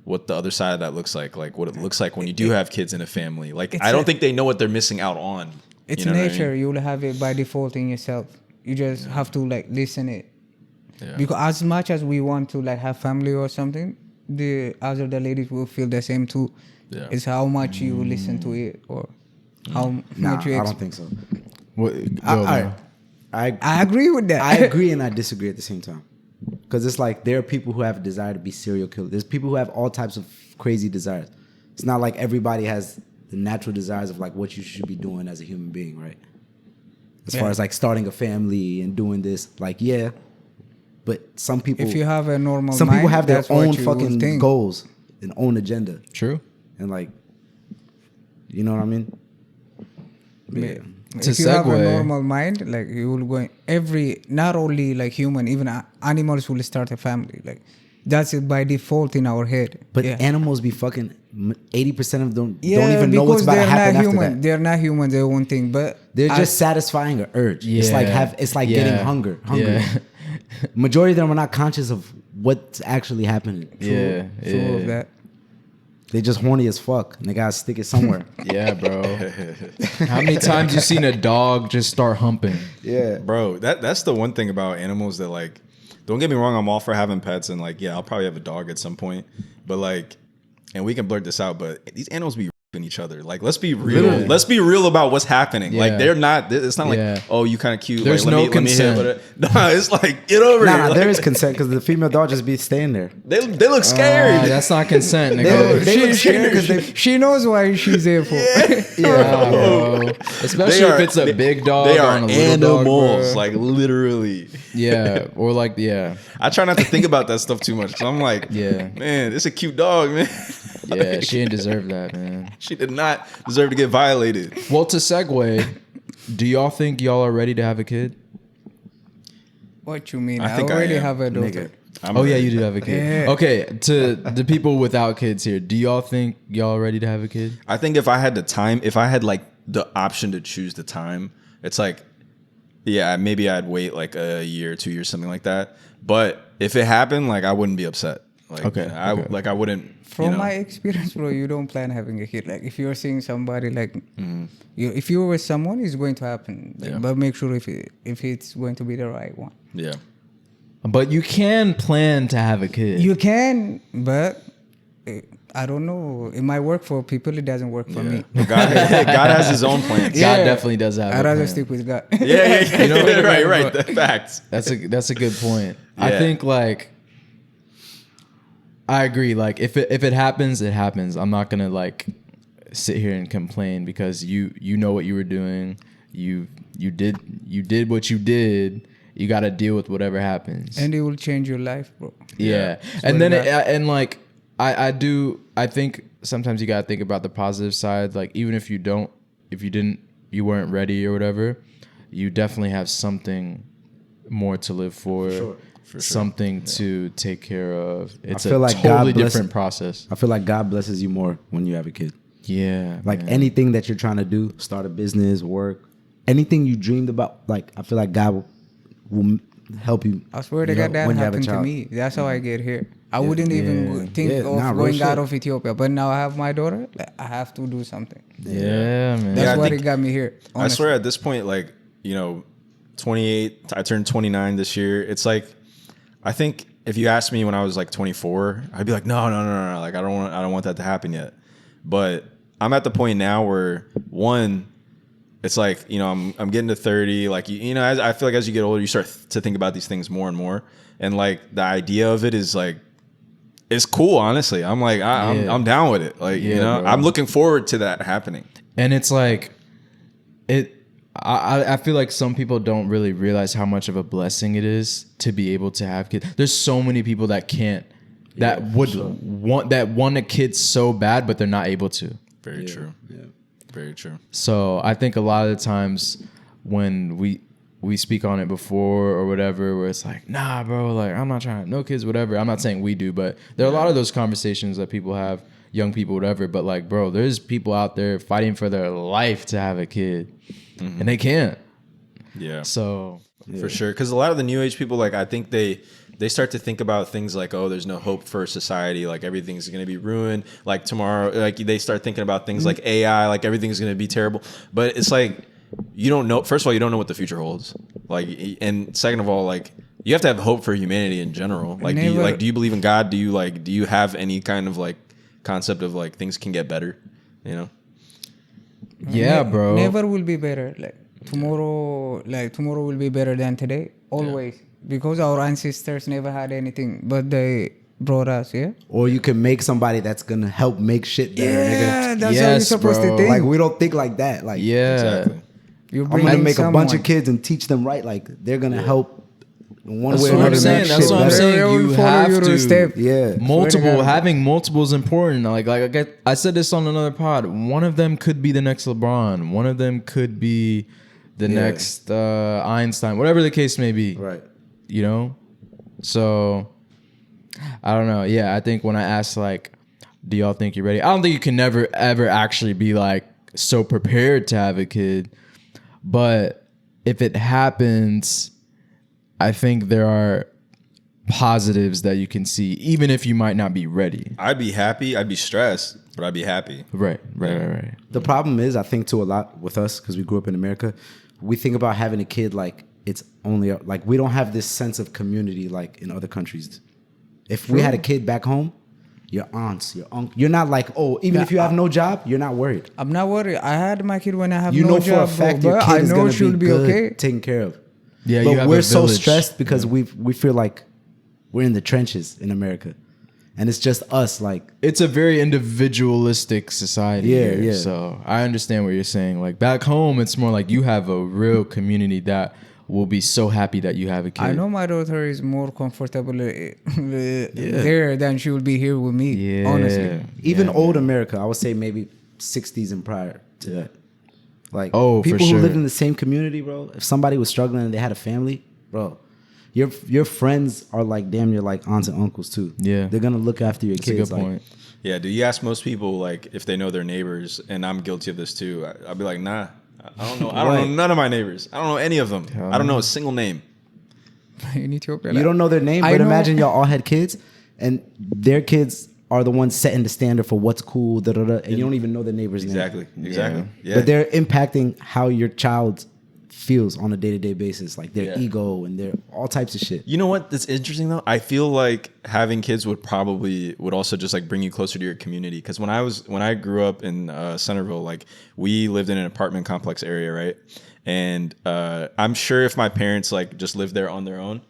what the other side of that looks like what it looks like when you do have kids in a family. Like, I don't think they know what they're missing out on. It's nature. I mean? You'll have it by default in yourself. You just have to like listen it. Yeah. Because as much as we want to like have family or something, the ladies will feel the same too. Yeah. It's how much you listen to it or... How much you I don't think so. I agree with that. I agree and I disagree at the same time. Because it's like there are people who have a desire to be serial killers. There's people who have all types of crazy desires. It's not like everybody has the natural desires of like what you should be doing as a human being, right? As far as like starting a family and doing this, like but some people, if you have a normal some mind, people have their own fucking goals and own agenda. True. And like, you know what I mean? Yeah. If you have a normal mind, like you will go not only like human, even animals will start a family. Like that's it by default in our head. But animals be fucking 80% of them don't even know what's about to happen after that. They're not human. They won't think, but they're just satisfying an urge. Yeah. It's like getting hungry. Yeah. Majority of them are not conscious of what's actually happening. True of that. They just horny as fuck and they gotta stick it somewhere. Yeah, bro. How many times you seen a dog just start humping? Yeah, bro. That's the one thing about animals that like. Don't get me wrong. I'm all for having pets and like I'll probably have a dog at some point. But like, and we can blurt this out. But these animals be each other. Like, let's be real. Literally. Let's be real about what's happening. Yeah. Like, they're not. It's not like, oh, you kind of cute. There's like, no consent. No, it's like, get over here. Nah, there is consent because the female dog just be staying there. They look scared. That's not consent. They look scared because she knows why she's there for. Bro. Especially if it's a big dog. They are on a little animals, dog, like literally. Yeah, or like I try not to think about that stuff too much because I'm like, man, it's a cute dog, man. Yeah, she didn't deserve that, man. She did not deserve to get violated. Well, to segue, do y'all think y'all are ready to have a kid? What you mean? I already have a daughter. Yeah, you do have a kid. Yeah. Okay, to the people without kids here, do y'all think y'all ready to have a kid? I think if I had the time, if I had like the option to choose the time, it's like, maybe I'd wait like a year, 2 years, something like that. But if it happened, like I wouldn't be upset. Like, I wouldn't. From my experience, bro, you don't plan having a kid. Like if you're seeing somebody, like if you're with someone, it's going to happen. Like, but make sure if it's going to be the right one. Yeah. But you can plan to have a kid. You can, but I don't know. It might work for people. It doesn't work for me. God has his own plans. God definitely does have. I'd rather stick with God. Yeah. You know, right. The facts. That's a good point. I think like. I agree. Like if it happens, it happens. I'm not gonna like sit here and complain because you know what you were doing. You did what you did, you got to deal with whatever happens. And it will change your life, bro. Yeah. And then, I think sometimes you got to think about the positive side. Like, even if you weren't ready or whatever, you definitely have something more to live for. For sure. Something to take care of. It's a totally different process. I feel like God blesses you more when you have a kid. Yeah. Like anything that you're trying to do, start a business, work, anything you dreamed about, like I feel like God will help you. I swear to God, that happened to me. That's how I get here. I wouldn't even think of going out of Ethiopia. But now I have my daughter. Like, I have to do something. Yeah, man. That's what it got me here. Honestly. I swear at this point, like, 28, I turned 29 this year. It's like, I think if you asked me when I was like 24, I'd be like, no. Like, I don't want that to happen yet. But I'm at the point now where it's like, I'm getting to 30. Like, as I feel like as you get older, you start to think about these things more and more. And like the idea of it is like, it's cool. Honestly, I'm like, I'm down with it. Like, bro. I'm looking forward to that happening. And it's like, I feel like some people don't really realize how much of a blessing it is to be able to have kids. There's so many people that can't, want a kid so bad, but they're not able to. Very true. Yeah. Very true. So I think a lot of the times when we speak on it before or whatever, where it's like, nah, bro, like I'm not trying to, no kids, whatever. I'm not saying we do, but there are a lot of those conversations that people have, young people, whatever. But like, bro, there's people out there fighting for their life to have a kid. Mm-hmm. And they can't. Yeah. So for sure. Because a lot of the new age people, like, I think they start to think about things like, oh, there's no hope for society. Like, everything's going to be ruined. Like, tomorrow, like, they start thinking about things like AI, like, everything's going to be terrible. But it's like, you don't know. First of all, you don't know what the future holds. Like, and second of all, like, you have to have hope for humanity in general. Like, do you believe in God? Do you have any kind of like concept of like things can get better? Yeah, bro. Never will be better. Like tomorrow will be better than today. Always. Because our ancestors never had anything, but they brought us, Or you can make somebody that's gonna help make shit better. Yeah, that's how you're supposed to think. Like, we don't think like that. Like, exactly. I'm gonna make a bunch of kids and teach them right. Like, they're gonna help one way or another. That's what I'm saying. You have to. Having multiple is important. Like I said this on another pod. One of them could be the next LeBron. One of them could be the next Einstein. Whatever the case may be. Right. So I don't know. Yeah, I think when I asked like, do y'all think you're ready? I don't think you can never ever actually be like so prepared to have a kid. But if it happens, I think there are positives that you can see, even if you might not be ready. I'd be happy. I'd be stressed, but I'd be happy. Right. The problem is, I think too, a lot with us, because we grew up in America, we think about having a kid like it's only, like, we don't have this sense of community like in other countries. If we had a kid back home, your aunts, your uncle, you're not like, even if you have no job, you're not worried. I'm not worried. I had my kid when I have no job. You know for a fact your kid is going to be good, okay, taken care of. Yeah, but we're so stressed because we feel like we're in the trenches in America, and it's just us. Like, it's a very individualistic society. Yeah. So I understand what you're saying. Like, back home, it's more like you have a real community that will be so happy that you have a kid. I know my daughter is more comfortable there than she will be here with me. Yeah. Honestly, even old America, I would say maybe 60s and prior to that. Like, people who lived in the same community, bro. If somebody was struggling and they had a family, bro, your friends are like damn near like aunts and uncles too. Yeah, they're gonna look after your kids. That's a good point. Yeah, do you ask most people like if they know their neighbors? And I'm guilty of this too. I'll be like, nah, I don't know. I don't know none of my neighbors. I don't know any of them. I don't know a single name. In Ethiopia, you don't know their name, but imagine y'all all had kids, and their kids are the ones setting the standard for what's cool, and you don't even know their neighbor's name. Exactly. Yeah. But they're impacting how your child feels on a day-to-day basis, like their ego and their all types of shit. You know what? That's interesting though. I feel like having kids would also just like bring you closer to your community. Because when I grew up in Centerville, like we lived in an apartment complex area, right? And I'm sure if my parents like just lived there on their own,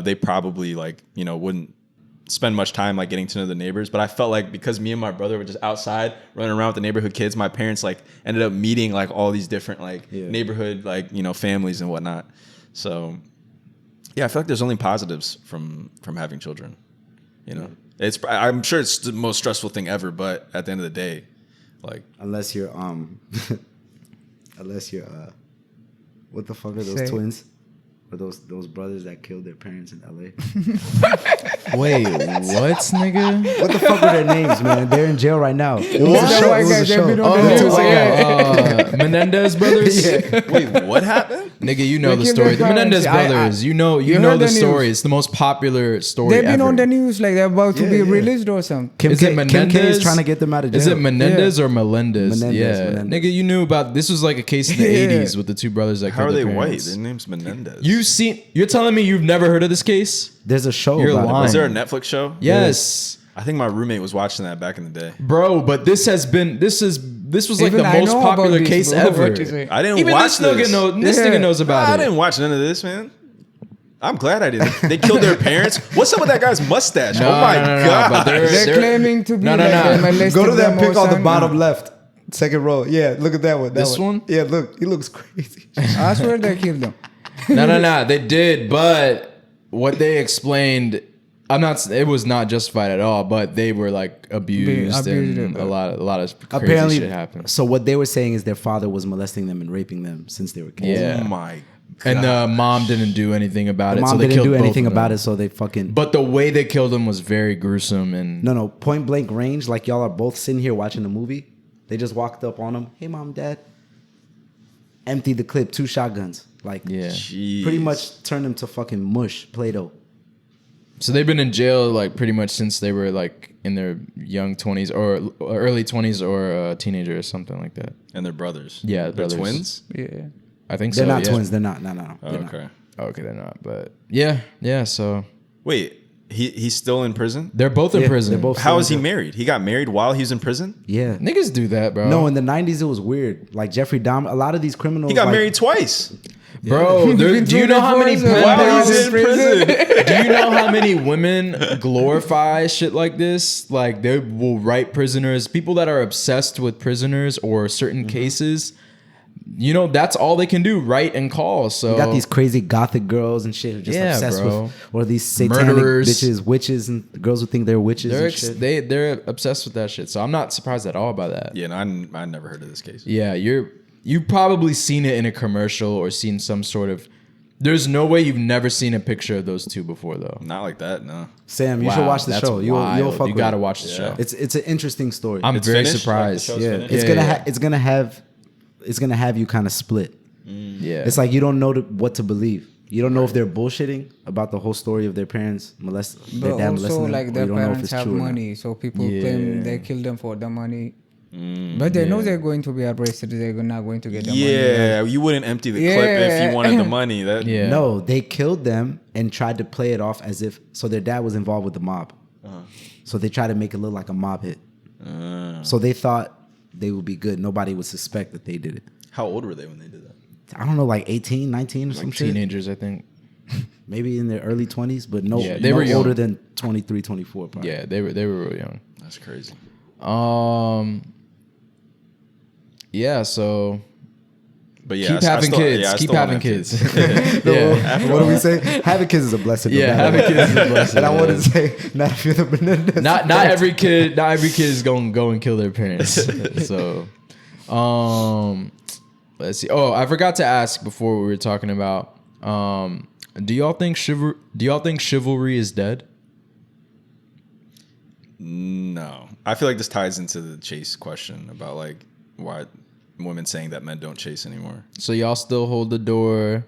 they probably like wouldn't spend much time like getting to know the neighbors. But I felt like because me and my brother were just outside running around with the neighborhood kids, my parents like ended up meeting like all these different like neighborhood like families and whatnot. So Yeah, I feel like there's only positives from having children. You know, I'm sure it's the most stressful thing ever, but at the end of the day, like unless you're what the fuck are those twins? Or those brothers that killed their parents in LA? Wait, what, nigga? What the fuck are their names, man? They're in jail right now. It was a show. Menendez brothers? Yeah. Wait, what happened? Nigga, you know the story. The Menendez brothers. You know the story. It's the most popular story They've been ever. on the news like they're about to be released or something. Kim K is trying to get them out of jail. Is it Menendez or Melendez? Menendez. Nigga, you knew about this. Was like a case in the 80s with the two brothers that How killed are they their white? parents. Their name's Menendez. You're telling me you've never heard of this case? There's a show You're about lying. Was there a Netflix show? Yes. I think my roommate was watching that back in the day. Bro, but this was like Even the I most know popular about case this, bro. ever. What you say? I didn't Even watch this nigga knows about I it. didn't watch none of this, man. I'm glad I didn't. They killed their parents. What's up with that guy's mustache? No, oh my no, but god! They're claiming to be No. they molested Go to that them pic or on the something. bottom left. Second row. Yeah, look at that one. This one? Yeah, look. He looks crazy. I swear they killed them. No. They did, but what they explained, it was not justified at all. But they were like abused and a lot of crazy Apparently, shit happened. so what they were saying is their father was molesting them and raping them since they were kids. Yeah. Oh my god! And the mom didn't do anything about The it. mom so they didn't killed do both anything of them. about it, so they fucking... But the way they killed him was very gruesome and No, point blank range, like y'all are both sitting here watching the movie. They just walked up on him. Hey, mom, dad. Emptied the clip, 2 shotguns. Like, yeah. Jeez. pretty much turned them to fucking mush, Play-Doh. So they've been in jail like pretty much since they were like in their young 20s or early 20s or a teenager or something like that. And their brothers. Yeah, they're brothers. twins. Yeah. I think They're so. not yeah. twins. They're not. No. Oh, They're not. okay. Okay, they're not. But yeah. So Wait, he's still in prison. they're both in Yeah, prison. they're both- How is he married? He got married while he was in prison. Yeah. Niggas do that, bro. No, in the 90s, it was weird. Like Jeffrey Dahmer, a lot of these criminals... He got like, married twice. Bro, do you know how many While he's in prison. Do you know how many women glorify shit like this? Like they will write prisoners, people that are obsessed with prisoners or certain cases. You know, that's all they can do, write and call. So You got these crazy gothic girls and shit who are just Yeah, obsessed bro. with... Or these satanic Murderers. bitches, witches, and girls who think they're witches and shit. they're obsessed with that shit. So I'm not surprised at all by that. Yeah, no, I never heard of this case. Yeah, you've probably seen it in a commercial or seen some sort of. There's no way you've never seen a picture of those two before, though. Not like that, no. Sam, you should Wow, watch the that's show. You'll wild. fuck You with gotta it. watch the show. It's an interesting story. I'm It's very finished? Like, the surprised. show's Yeah, finished? It's gonna have you kind of split. Yeah. It's like you don't know what to believe. You don't know if they're bullshitting about the whole story of their parents their But dad also, molesting them, like or their you don't know if parents it's have true or not. money, so people Yeah. claim they killed them for the money. But they know they're going to be arrested. They're not going to get the money. Yeah, you wouldn't empty the clip if you wanted the money. That Yeah. No, they killed them and tried to play it off as if so their dad was involved with the mob. So they tried to make it look like a mob hit. So they thought they would be good. Nobody would suspect that they did it. How old were they when they did that? I don't know, like 18, 19 or some shit. Teenagers, I think. Maybe in their early 20s, but Yeah, they were young. older than 23, 24 probably. Yeah, they were real young. That's crazy. Yeah. So But yeah, keep having kids. Keep having kids. Yeah. What do we say? Having kids is a blessing. no Yeah, matter having what. kids is a blessing. And I want yeah. to say, not if you're the Menendez. Not every kid is gonna go and kill their parents. So let's see. Oh, I forgot to ask before we were talking about do y'all think chivalry is dead? No. I feel like this ties into the chase question about like why women saying that men don't chase anymore. So y'all still hold the door,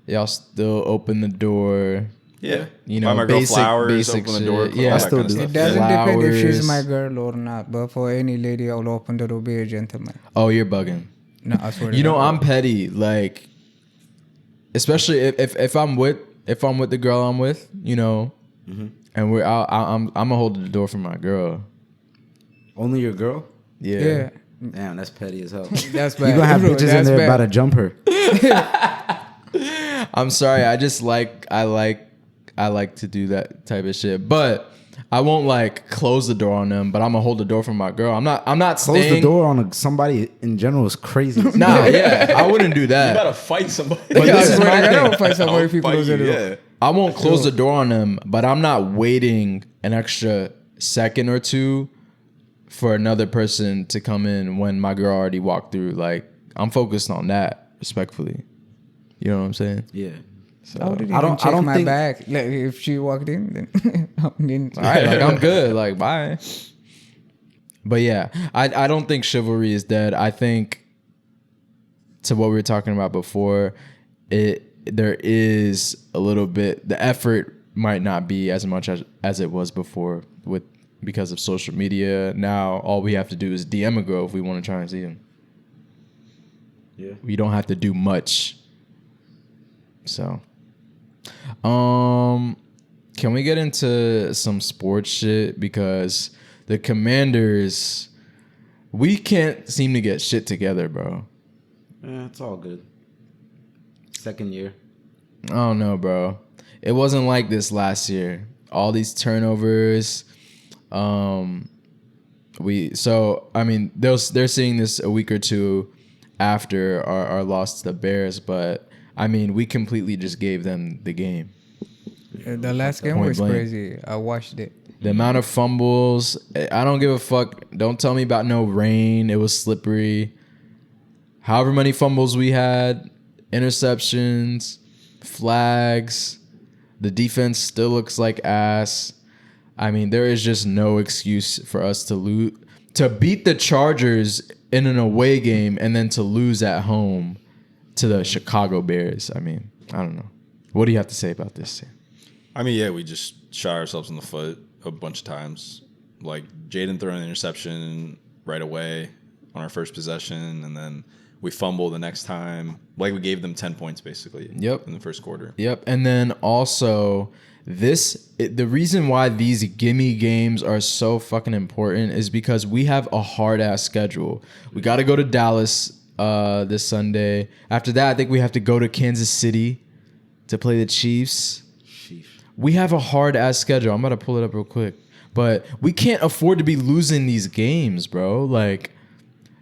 y'all still open the door. Yeah. You know, buy my girl basic- flowers, basic open the shit. door, Yeah, all I that still kind of do. It stuff. doesn't Yeah. depend if she's Flowers. my girl or not. But for any lady, I'll open the door, be a gentleman. Oh, you're bugging. No, I swear. You know, I'm petty. Like, especially if I'm with the girl I'm with, you know, and we're out, I'm gonna hold the door for my girl. Only your girl? Yeah. Damn, that's petty as hell. That's bad. You're going to have Bro, bitches in that's there bad. about to jump her. I'm sorry. I just I like to do that type of shit, but I won't like close the door on them. But I'm gonna hold the door for my girl. I'm not Close staying. the door on somebody in general is crazy. Nah, yeah, I wouldn't do You that. gotta fight somebody. But Yeah, I this is swear to my God, I thing. don't fight somebody if you I'll close fight the you, door. yeah. I won't close the door on them, but I'm not waiting an extra second or two for another person to come in when my girl already walked through. Like, I'm focused on that, respectfully. You know what I'm saying? Yeah. So I don't check my bag. Like, if she walked in, then I'm in. All right, like, I'm good. Like, bye. But yeah, I don't think chivalry is dead. I think, to what we were talking about before, there is a little bit, the effort might not be as much as it was before because of social media. Now all we have to do is DM a girl if we want to try and see him. Yeah. We don't have to do much. So can we get into some sports shit? Because the Commanders, we can't seem to get shit together, bro. Yeah, it's all good. Second year. I don't know, bro. It wasn't like this last year. All these turnovers. They're seeing this a week or two after our loss to the Bears, but I mean, we completely just gave them the game. The last game was crazy. I watched it. The amount of fumbles, I don't give a fuck. Don't tell me about no rain. It was slippery. However many fumbles we had, interceptions, flags, the defense still looks like ass. I mean, there is just no excuse for us to lose, to beat the Chargers in an away game and then to lose at home to the Chicago Bears. I mean, I don't know. What do you have to say about this? I mean, yeah, we just shot ourselves in the foot a bunch of times. Like, Jaden throwing an interception right away on our first possession, and then we fumble the next time. Like, we gave them 10 points, basically, in the first quarter. Yep, and then also, the reason why these gimme games are so fucking important is because we have a hard-ass schedule. We got to go to Dallas this Sunday. After that, I think we have to go to Kansas City to play the Chiefs. We have a hard-ass schedule. I'm about to pull it up real quick. But we can't afford to be losing these games, bro. Like,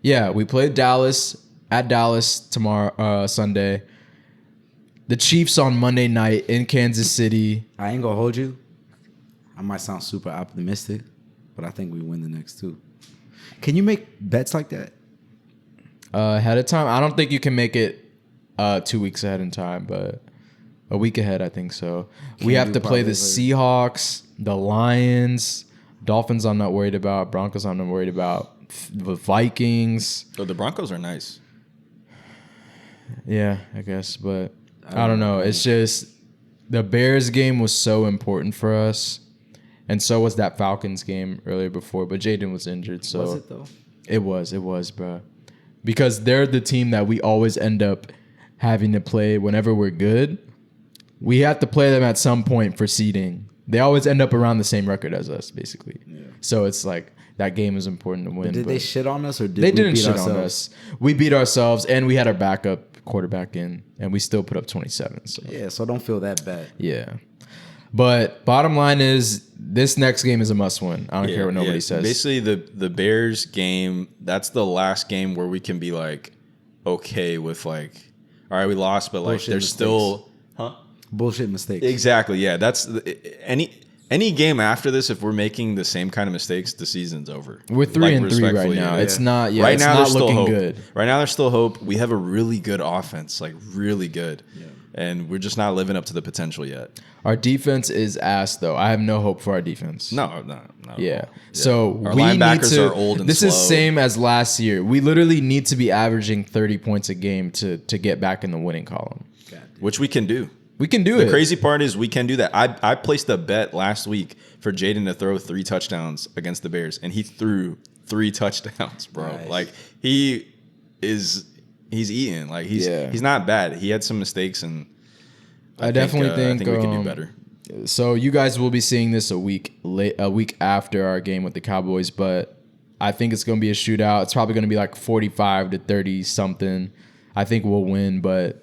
yeah, we play Dallas at Dallas tomorrow, Sunday. The Chiefs on Monday night in Kansas City. I ain't gonna hold you. I might sound super optimistic, but I think we win the next two. Can you make bets like that? Ahead of time? I don't think you can make it 2 weeks ahead in time, but a week ahead, I think so. We have to play the Seahawks, the Lions, Dolphins I'm not worried about, Broncos I'm not worried about, the Vikings. Oh, the Broncos are nice. Yeah, I guess, but I don't know. It's just the Bears game was so important for us, and so was that Falcons game earlier before, but Jaden was injured. So was it, though? It was, bro. Because they're the team that we always end up having to play whenever we're good. We have to play them at some point for seeding. They always end up around the same record as us, basically. Yeah. So it's like that game is important to win. But did they shit on us or did they we didn't beat shit ourselves? on us? We beat ourselves, and we had our backup quarterback in, and we still put up 27. So yeah, so don't feel that bad. Yeah. But bottom line is this next game is a must win. I don't care what nobody says. Basically, the Bears game, that's the last game where we can be like, okay with like, all right, we lost, but like there's still bullshit mistakes. Exactly. Yeah. That's any game after this, if we're making the same kind of mistakes, the season's over. We're 3-3 right now. It's not. Yeah, right now, it's not looking good. Right now, there's still hope. We have a really good offense, like really good, and we're just not living up to the potential yet. Our defense is ass, though. I have no hope for our defense. No. Yeah. So our we linebackers need to, are old and this slow. is same as last year. We literally need to be averaging 30 points a game to get back in the winning column, which we can do. We can do it. The crazy part is we can do that. I placed a bet last week for Jaden to throw 3 touchdowns against the Bears, and he threw 3 touchdowns, bro. Nice. Like he's eating. Like he's not bad. He had some mistakes, and I definitely think we can do better. So you guys will be seeing this a week after our game with the Cowboys, but I think it's going to be a shootout. It's probably going to be like 45-30 something. I think we'll win, but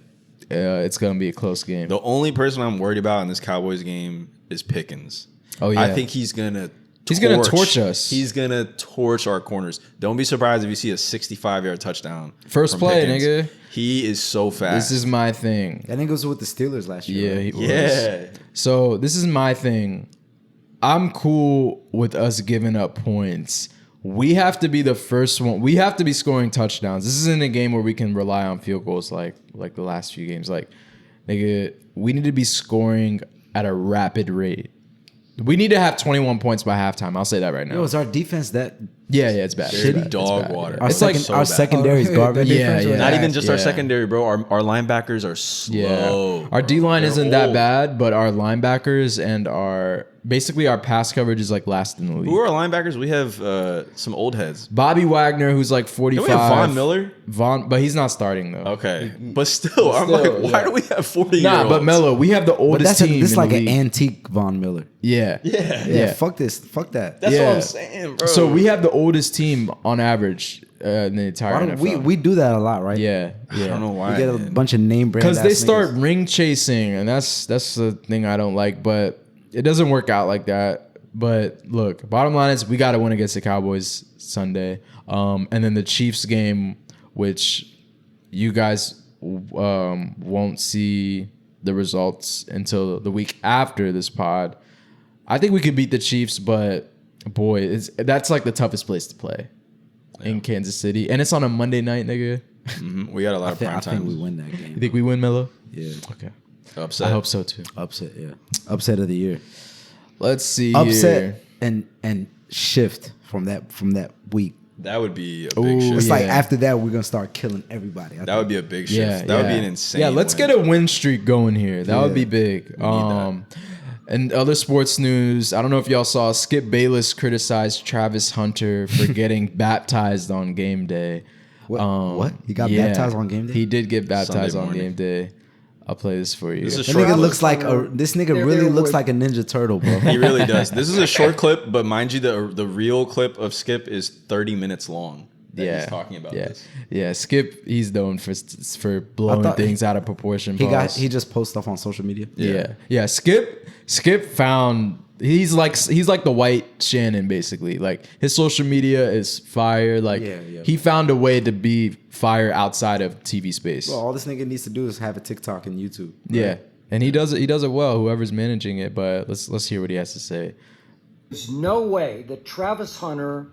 it's going to be a close game. The only person I'm worried about in this Cowboys game is Pickens. Oh, yeah. I think he's going to He's going to torch us. He's going to torch our corners. Don't be surprised if you see a 65-yard touchdown. First play, nigga. He is so fast. This is my thing. I think it was with the Steelers last year. Yeah, he was. Yeah. So this is my thing. I'm cool with us giving up points. We have to be the first one. We have to be scoring touchdowns. This isn't a game where we can rely on field goals like the last few games. Like, nigga, we need to be scoring at a rapid rate. We need to have 21 points by halftime. I'll say that right now. Yo, is our defense that? Yeah, it's bad. Shitty dog water. Our secondary is garbage. Not even just our secondary, bro. Our linebackers are slow. Yeah. Our D-line isn't that bad, but our linebackers and our pass coverage is like last in the league. Who are our linebackers? We have some old heads. Bobby Wagner, who's like 45. Can we have Von Miller? But he's not starting though. Okay, but still, I'm like, why do we have 40-year-olds? Nah, but Mello, we have the oldest team. This is like an antique Von Miller. Yeah. Fuck this. Fuck that. That's what I'm saying, bro. So we have the oldest team on average in the entire NFL. We do that a lot, right? Yeah. I don't know why. We get a bunch of name brand because they start ring chasing, and that's the thing I don't like. But it doesn't work out like that. But look, bottom line is we got to win against the Cowboys Sunday, and then the Chiefs game, which you guys won't see the results until the week after this pod. I think we could beat the Chiefs, but boy, that's like the toughest place to play in Kansas City, and it's on a Monday night, nigga. Mm-hmm. We got a lot of prime time. I think we win that game. You think we win, Melo? Yeah. Okay. Upset. I hope so too. Upset. Yeah. Upset of the year. Let's see. Upset and shift from that week. That would be a big shift. It's like after that we're gonna start killing everybody. That would be a big shift. That would be an insane. Yeah, let's get a win streak going here. That would be big. That. And other sports news, I don't know if y'all saw Skip Bayless criticized Travis Hunter for getting baptized on game day. What? He got baptized on game day? He did get baptized on game day. I'll play this for you. This nigga looks like really looks like a Ninja Turtle, bro. He really does. This is a short clip, but mind you, the real clip of Skip is 30 minutes long. He's talking about this. Yeah, Skip, he's known for blowing things out of proportion. He just posts stuff on social media. Yeah. Skip found he's like the white Shannon basically. Like his social media is fire. Like he found a way to be fire outside of TV space. Well, all this nigga needs to do is have a TikTok and YouTube. Right? Yeah, and he does it well. Whoever's managing it, but let's hear what he has to say. There's no way that Travis Hunter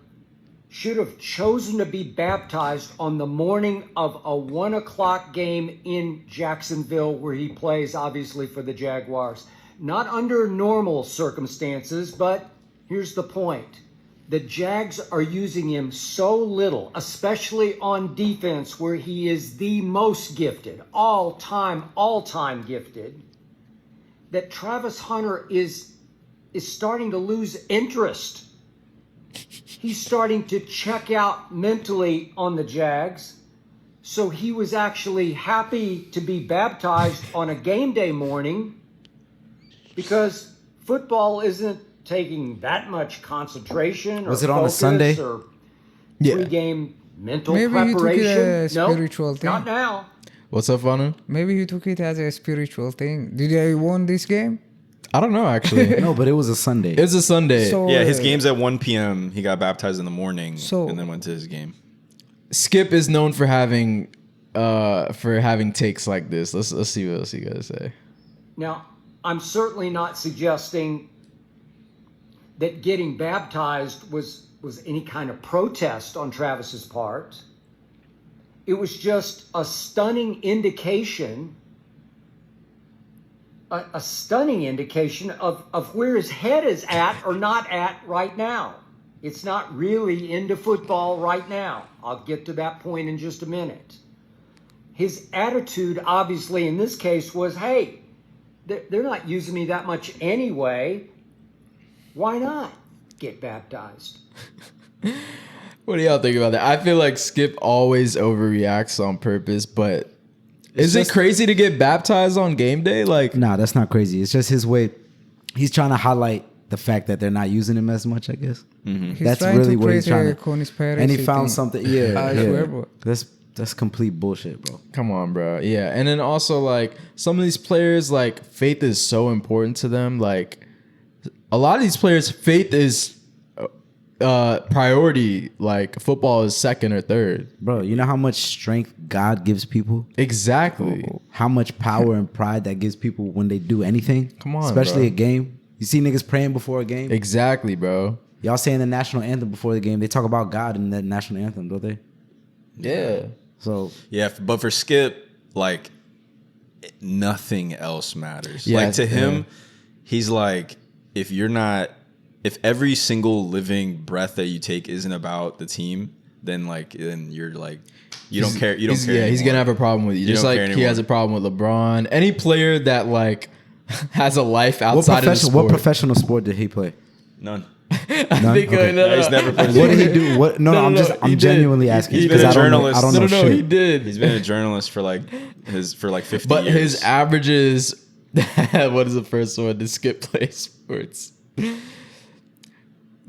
should have chosen to be baptized on the morning of a 1:00 game in Jacksonville, where he plays obviously for the Jaguars. Not under normal circumstances, but here's the point. The Jags are using him so little, especially on defense, where he is the most gifted, all-time gifted, that Travis Hunter is starting to lose interest. He's starting to check out mentally on the Jags. So he was actually happy to be baptized on a game day morning because football isn't taking that much concentration. Was it on a Sunday? Or pre-game mental Maybe preparation. He took it as a spiritual thing. Not now. What's up, Vanu? Maybe he took it as a spiritual thing. Did they won this game? I don't know, actually. No, but it was a Sunday. It's a Sunday. So, his game's at 1 p.m. He got baptized in the morning and then went to his game. Skip is known for having takes like this. Let's see what else you guys say. Now, I'm certainly not suggesting that getting baptized was any kind of protest on Travis's part. It was just a stunning indication of where his head is at or not at right now. It's not really into football right now. I'll get to that point in just a minute. His attitude, obviously, in this case was, hey, they're not using me that much anyway. Why not get baptized? What do y'all think about that? I feel like Skip always overreacts on purpose, but is it crazy to get baptized on game day? Like, nah, that's not crazy. It's just his way. He's trying to highlight the fact that they're not using him as much, I guess. Mm-hmm. That's really what he's trying to. And he found thing. something. That's complete bullshit, bro. Come on, bro. Yeah, and then also like some of these players, like faith is so important to them. Like a lot of these players, faith is priority. Like football is second or third. Bro, you know how much strength God gives people? Exactly. How much power and pride that gives people when they do anything? Come on, especially bro. a game. You see niggas praying before a game? Exactly, bro. Y'all saying the national anthem before the game. They talk about God in that national anthem, don't they? Yeah. So Yeah, but for Skip, like nothing else matters. Yeah, like to him, he's like, if every single living breath that you take isn't about the team, then you're like, you don't care. You don't care. Yeah, he's gonna have a problem with you. Just like he has a problem with LeBron. Any player that like has a life outside of the sport. What professional sport did he play? None. I think Okay. No, he's never played. What did he do? What? No, I'm genuinely asking. He's because been a I don't know- journalist. I don't know No, shit. he did. He's been a journalist for like 50 But years. his averages. What is the first one? To Skip play sports.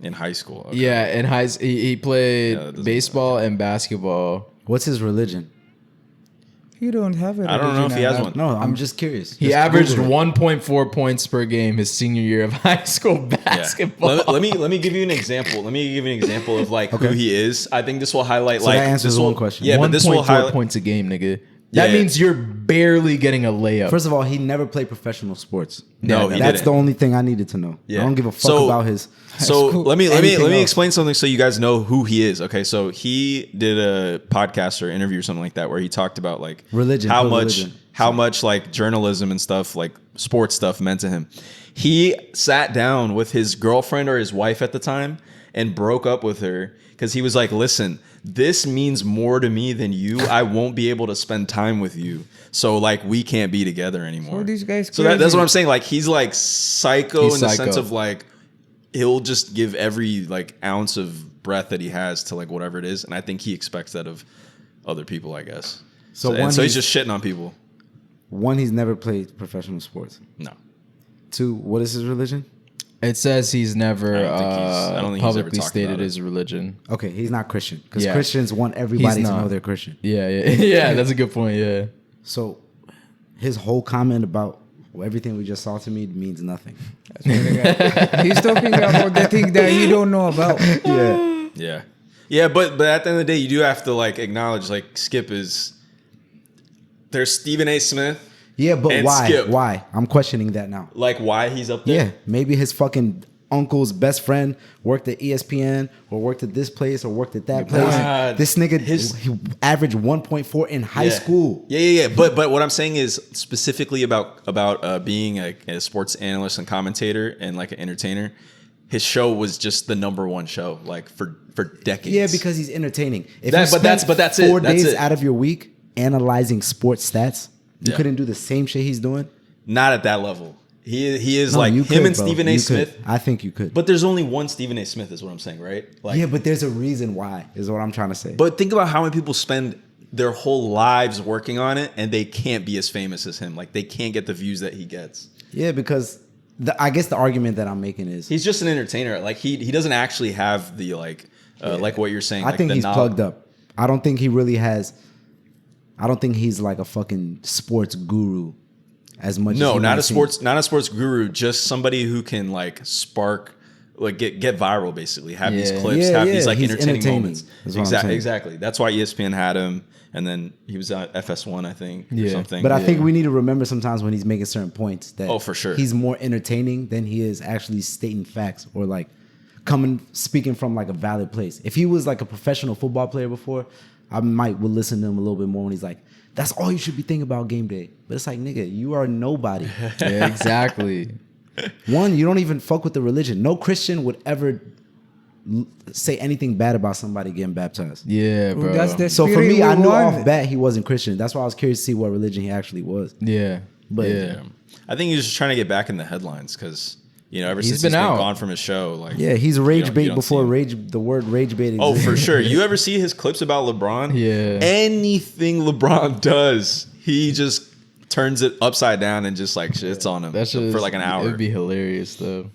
in high school. Okay. Yeah, in he played Yeah, that doesn't- baseball and basketball. What's his religion? He don't have it. I don't know if he has one. No, I'm just curious. He Just averaged Google it. 1.4 points per game his senior year of high school Yeah. basketball. Let me give you an example. Let me give you an example of like who he is. I think this will highlight So like that answers this will, one question. Yeah, but this will 1.4 highlight. points a game, nigga. That Yeah. means you're barely getting a layup. First of all, he never played professional sports. No, he That's didn't. the only thing I needed to know. Yeah. I don't give a fuck So- about his. So let me Anything else. explain something so you guys know who he is. Okay, so he did a podcast or interview or something like that where he talked about like Religion, how put much religion. how much like journalism and stuff like sports stuff meant to him. He sat down with his girlfriend or his wife at the time and broke up with her because he was like, "Listen, this means more to me than you. I won't be able to spend time with you. So like we can't be together anymore." So these guys So that's crazy. what I'm saying. Like he's like psycho He's in the psycho. sense of like he'll just give every like ounce of breath that he has to like whatever it is, and I think he expects that of other people, I guess. So So one, he's he's, just shitting on people. one, he's never played professional sports. No, Two, what is his religion? It says he's never I don't think he's ever publicly talked stated about it. his religion. Okay, he's not Christian because Yeah. Christians want everybody He's to not. know they're Christian. Yeah, yeah, that's a good point. Yeah, So his whole comment about everything we just saw to me means nothing. He's talking about the thing that he don't know about. Yeah. yeah, but at the end of the day, you do have to like acknowledge like Skip is. There's Stephen A. Smith. Yeah, but And why? Skip. Why? I'm questioning that now. Like why he's up there. Yeah, maybe his fucking uncle's best friend worked at ESPN or worked at this place or worked at that place. God. This nigga, he averaged 1.4 in high school. Yeah. But what I'm saying is specifically about being a sports analyst and commentator and like an entertainer. His show was just the number one show like for decades. Yeah, because he's entertaining. If That- you but that's- spent but that's it. 4 That's days it. out of your week analyzing sports stats, you Yeah. couldn't do the same shit he's doing. not at that level. He is No, like you him could, and bro. Stephen A. You Smith. could. I think you could. But there's only one Stephen A. Smith, is what I'm saying, right? Like, yeah, but there's a reason why, is what I'm trying to say. But think about how many people spend their whole lives working on it, and they can't be as famous as him. Like they can't get the views that he gets. Yeah, because I guess the argument that I'm making is He's just an entertainer. Like he doesn't actually have the like what you're saying. I like, think the he's knowledge. plugged up. I don't think he really has. I don't think he's like a fucking sports guru as much. No, as he not might a seem. sports guru. Just somebody who can like spark, like get viral. Basically, have these Yeah. clips, Yeah, have yeah, these like he's entertaining entertaining, moments. is what I'm saying. Exactly. That's why ESPN had him, and then he was on FS1, I think, or Yeah. something. But I think we need to remember sometimes when he's making certain points that Oh, for sure. he's more entertaining than he is actually stating facts or like speaking from like a valid place. If he was like a professional football player before, I would listen to him a little bit more when he's like, "That's all you should be thinking about game day." But it's like, nigga, you are nobody. yeah, exactly. One, you don't even fuck with the religion. No Christian would ever say anything bad about somebody getting baptized. Yeah, bro. That's the So for spirit me, we I knew want. off bat he wasn't Christian. That's why I was curious to see what religion he actually was. Yeah, But- yeah. I think he's just trying to get back in the headlines because ever He's since been he's been out. gone from his show, like Yeah, he's you rage don't- bait you don't before see him. the word rage bait Oh, existed. for sure. You ever see his clips about LeBron? Yeah. Anything LeBron does, he just turns it upside down and just like shits on him That's for like an hour. It'd be hilarious though.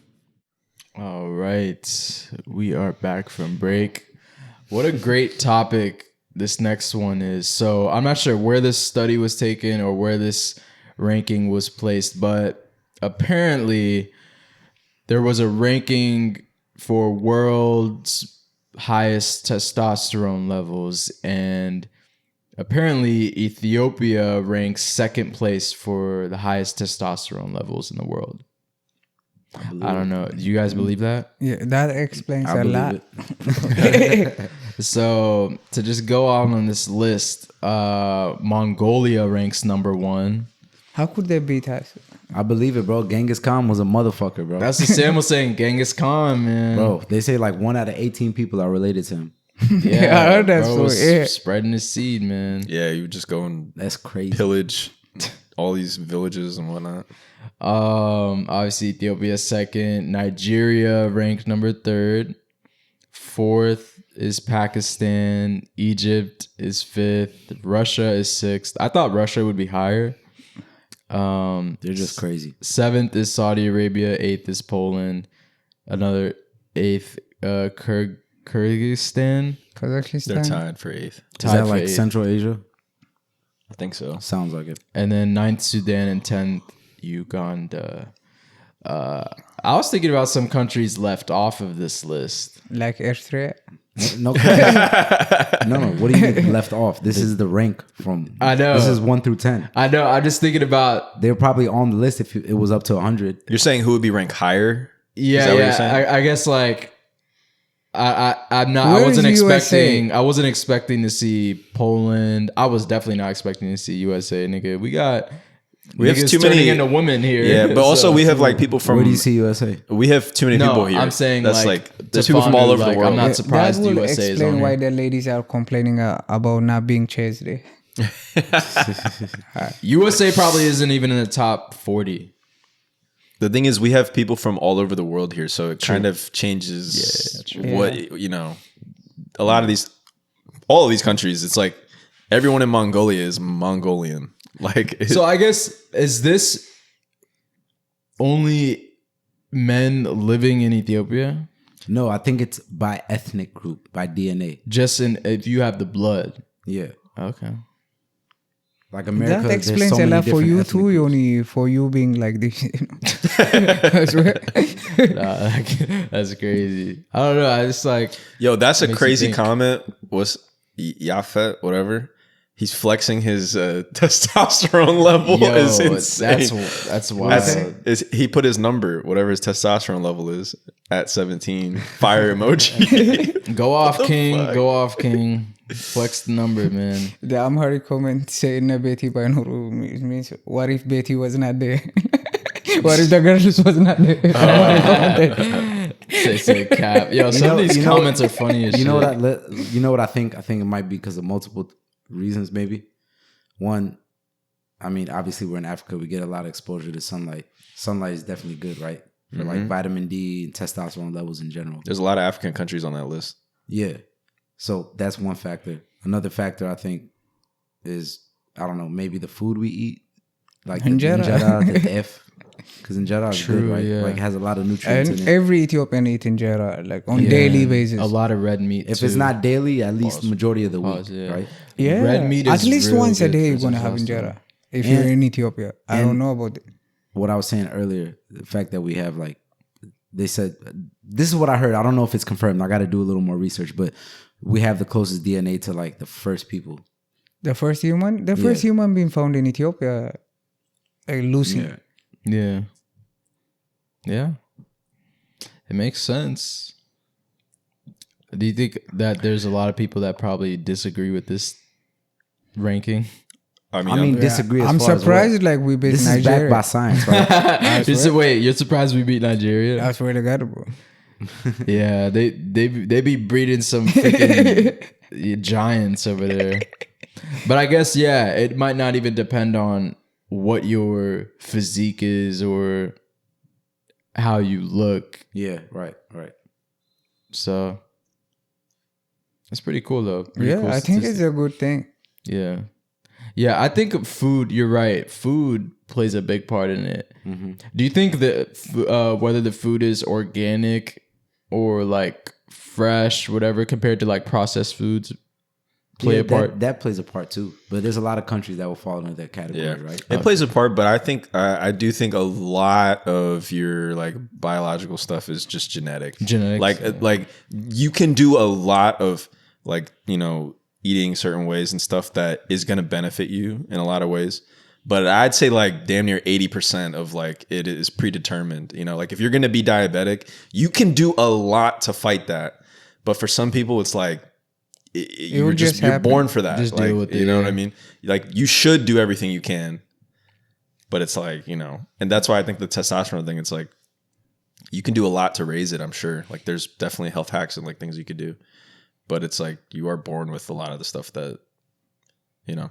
All right, we are back from break. What a great topic this next one is. So I'm not sure where this study was taken or where this ranking was placed, but apparently there was a ranking for world's highest testosterone levels, and apparently Ethiopia ranks second place for the highest testosterone levels in the world. I don't know. Do you guys believe that? Yeah, that explains a lot. So to just go on this list, Mongolia ranks number 1. How could they beat us? I believe it, bro. Genghis Khan was a motherfucker, bro. That's what Sam was saying. Genghis Khan, man. Bro, they say like 1 out of 18 people are related to him. Yeah, I heard that bro story. was Yeah. spreading his seed, man. Yeah, you would just go and That's crazy. pillage all these villages and whatnot. Obviously Ethiopia second, Nigeria ranked number 3rd, 4th is Pakistan, Egypt is 5th, Russia is 6th. I thought Russia would be higher. They're just crazy. 7th is Saudi Arabia, 8th is Poland, another 8th Kyrgyzstan. They're tied for 8th. Is that like Central Asia? I think so. Sounds like it. And then 9th Sudan and 10th Uganda. I was thinking about some countries left off of this list. Like Eritrea. No, no. What do you mean left off? This is the rank from. I know. This is 1 through 10. I know. I'm just thinking about. They're probably on the list if it was up to 100. You're saying who would be ranked higher? Yeah, Is that what you're yeah. saying? I guess like. I'm not. Where I wasn't is expecting. USA? I wasn't expecting to see Poland. I was definitely not expecting to see USA. Nigga, we have too turning many into women here. Yeah, but also So- we have like people from. Where do you see USA? We have too many No, people here. I'm saying that's like there's to people from all Fondu, over like, the world. I'm not surprised that will USA is explain on why here. the ladies are complaining about not being chased. USA probably isn't even in the top 40. The thing is, we have people from all over the world here, so it kind of changes what a lot of these, all of these countries. It's like everyone in Mongolia is Mongolian. Like, So I guess is this only men living in Ethiopia? No, I think it's by ethnic group, by DNA. Just in if you have the blood. Yeah. Okay. Like America, That there's explains so a many lot for different you ethnic too, groups. Yoni, for you being like this. I swear. Nah, that's crazy. I don't know. I just like yo, that's a Makes you crazy think. comment. Was Yafet, whatever. He's flexing his testosterone level. yo, Is insane. that's wild. He put his number, whatever his testosterone level is, at 17. Fire emoji. Go off, King. fuck? Go off, King. Flex the number, man. The Amharic comment saying na Betty by Nuru means what if Betty was not there? What if the girl just was not there? They say cap. Yo, some of these comments are funny as shit. You know what I think? I think it might be because of multiple reasons, maybe. One, I mean, obviously we're in Africa. We get a lot of exposure to sunlight. Sunlight is definitely good, right? For like vitamin D and testosterone levels in general. There's a lot of African countries on that list. Yeah. So that's one factor. Another factor I think is, I don't know, maybe the food we eat. Like the injera, the def. Because injera is good, right? yeah. Like has a lot of nutrients And in it. every Ethiopian eat injera, like on daily basis. A lot of red meat. If too. it's not daily, at least majority of the week, Pause, yeah. right? Yeah, Red meat at is least real once a good day for you're gonna have testosterone. injera. If you're in Ethiopia, I don't know about it. What I was saying earlier, the fact that we have like, they said, this is what I heard. I don't know if it's confirmed. I got to do a little more research, but we have the closest DNA to like the first people. The first human being found in Ethiopia, Lucy. Yeah. Yeah. It makes sense. Do you think that there's a lot of people that probably disagree with this ranking? I I mean, disagree. As I'm far as surprised what? like we beat This Nigeria. is backed by science, right? Wait, you're surprised we beat Nigeria? I swear to God, bro. Yeah, they be breeding some freaking giants over there. But I guess it might not even depend on what your physique is or how you look. Yeah, right. So it's pretty cool though. Pretty Yeah, cool I think statistic. it's a good thing. Yeah. Yeah, I think food, you're right. Food plays a big part in it. Do you think that whether the food is organic or like fresh, whatever, compared to like processed foods, play a part? That plays a part too. But there's a lot of countries that will fall into that category, right? It plays a part, but I think I do think a lot of your like biological stuff is just genetics. Like you can do a lot of like, you know, eating certain ways and stuff that is going to benefit you in a lot of ways. But I'd say like damn near 80% of like it is predetermined. You know, like if you're going to be diabetic, you can do a lot to fight that. But for some people, it's like you're born for that. Just like, deal with it. You know what I mean? Like you should do everything you can. But it's like, you know, and that's why I think the testosterone thing, it's like you can do a lot to raise it, I'm sure. Like there's definitely health hacks and like things you could do. But it's like you are born with a lot of the stuff that, you know.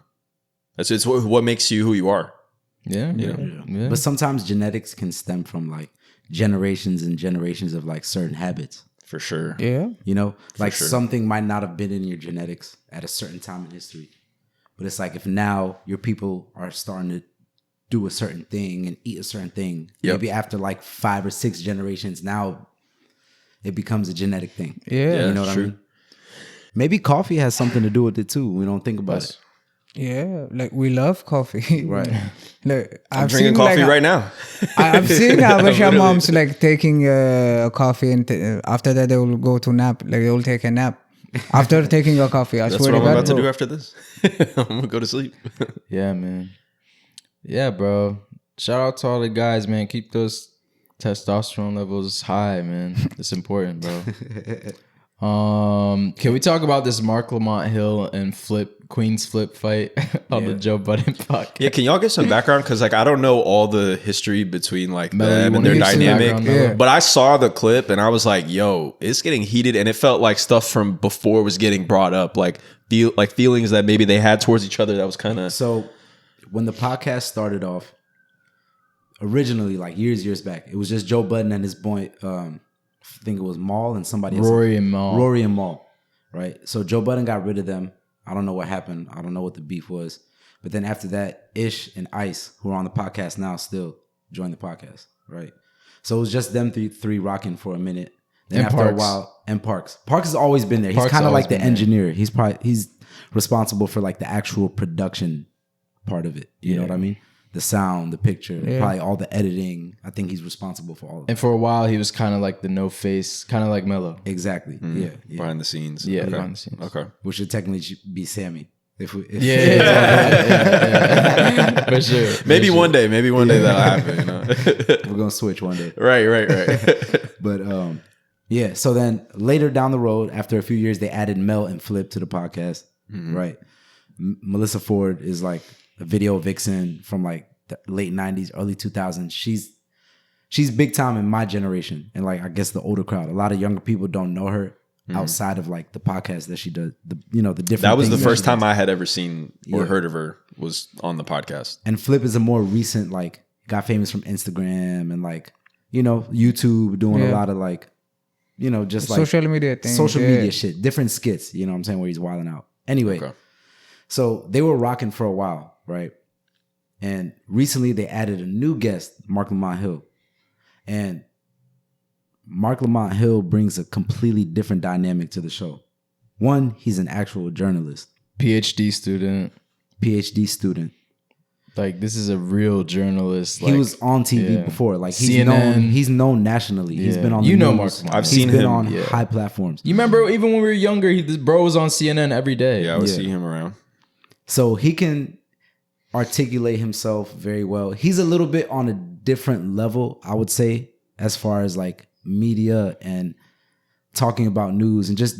It's what makes you who you are. Yeah, you know? Yeah. But sometimes genetics can stem from like generations and generations of like certain habits. For sure. Yeah. You know, like sure. something might not have been in your genetics at a certain time in history. But it's like if now your people are starting to do a certain thing and eat a certain thing, maybe after like 5 or 6 generations, now it becomes a genetic thing. Yeah. You know what I mean? Maybe coffee has something to do with it too. We don't think about it. Yeah, like we love coffee, Right? Like I'm drinking coffee right now. I've seen Habesha moms like taking a coffee and after that they will go to nap. Like they will take a nap after taking a coffee. I That's swear what to I'm God, about to bro. do after this. I'm gonna go to sleep. Yeah, man. Yeah, bro. Shout out to all the guys, man. Keep those testosterone levels high, man. It's important, bro. Can we talk about this Marc Lamont Hill and Queenz Flip fight on the Joe Budden podcast? Yeah, can y'all get some background? Because like I don't know all the history between like Melody, them and you their wanna give some dynamic. background, Melody? But I saw the clip and I was like, yo, it's getting heated, and it felt like stuff from before was getting brought up, like feelings that maybe they had towards each other that was kind of. So when the podcast started off, originally like years back, it was just Joe Budden and his boy. I think it was Maul and somebody else. Rory and Maul, right? So Joe Budden got rid of them. I don't know what happened. I don't know what the beef was. But then after that, Ish and Ice, who are on the podcast now, still joined the podcast, right? So it was just them three rocking for a minute. Then and after Parks. a while, and Parks has always been there. He's Parks kind of always like the been engineer. He's responsible for like the actual production part of it. You know what I mean? The sound, the picture, probably all the editing. I think he's responsible for all of it. And for a while, he was kind of like the no face, kind of like Mello. Exactly. Yeah. Behind the scenes. Yeah, Okay. behind the scenes. Okay. Which would technically be Sammy. If For sure. Maybe one day that'll happen. You know? we're gonna switch one day. Right. But yeah. So then later down the road, after a few years, they added Mel and Flip to the podcast. Right. Melissa Ford is like a video vixen from like the late 90s, early 2000s. She's big time in my generation, and like I guess the older crowd. A lot of younger people don't know her outside of like the podcast that she does. The different. That was the things first she does. time I had ever seen or heard of her was on the podcast. And Flip is a more recent, like, got famous from Instagram and like, YouTube, doing a lot of like, just like social media things. social media shit, different skits, you know what I'm saying, where he's wilding out. Anyway, so they were rocking for a while, right? And recently they added a new guest, Marc Lamont Hill. And Marc Lamont Hill brings a completely different dynamic to the show. One, he's an actual journalist. PhD student. Like, this is a real journalist. He was on TV before. Like, he's CNN. He's known nationally. He's been on the Marc news. Lamont. I've seen He's been him. on high platforms. You remember even when we were younger, this bro was on CNN every day. Yeah, I would see him around. So he can articulate himself very well. He's a little bit on a different level, I would say, as far as like media and talking about news and just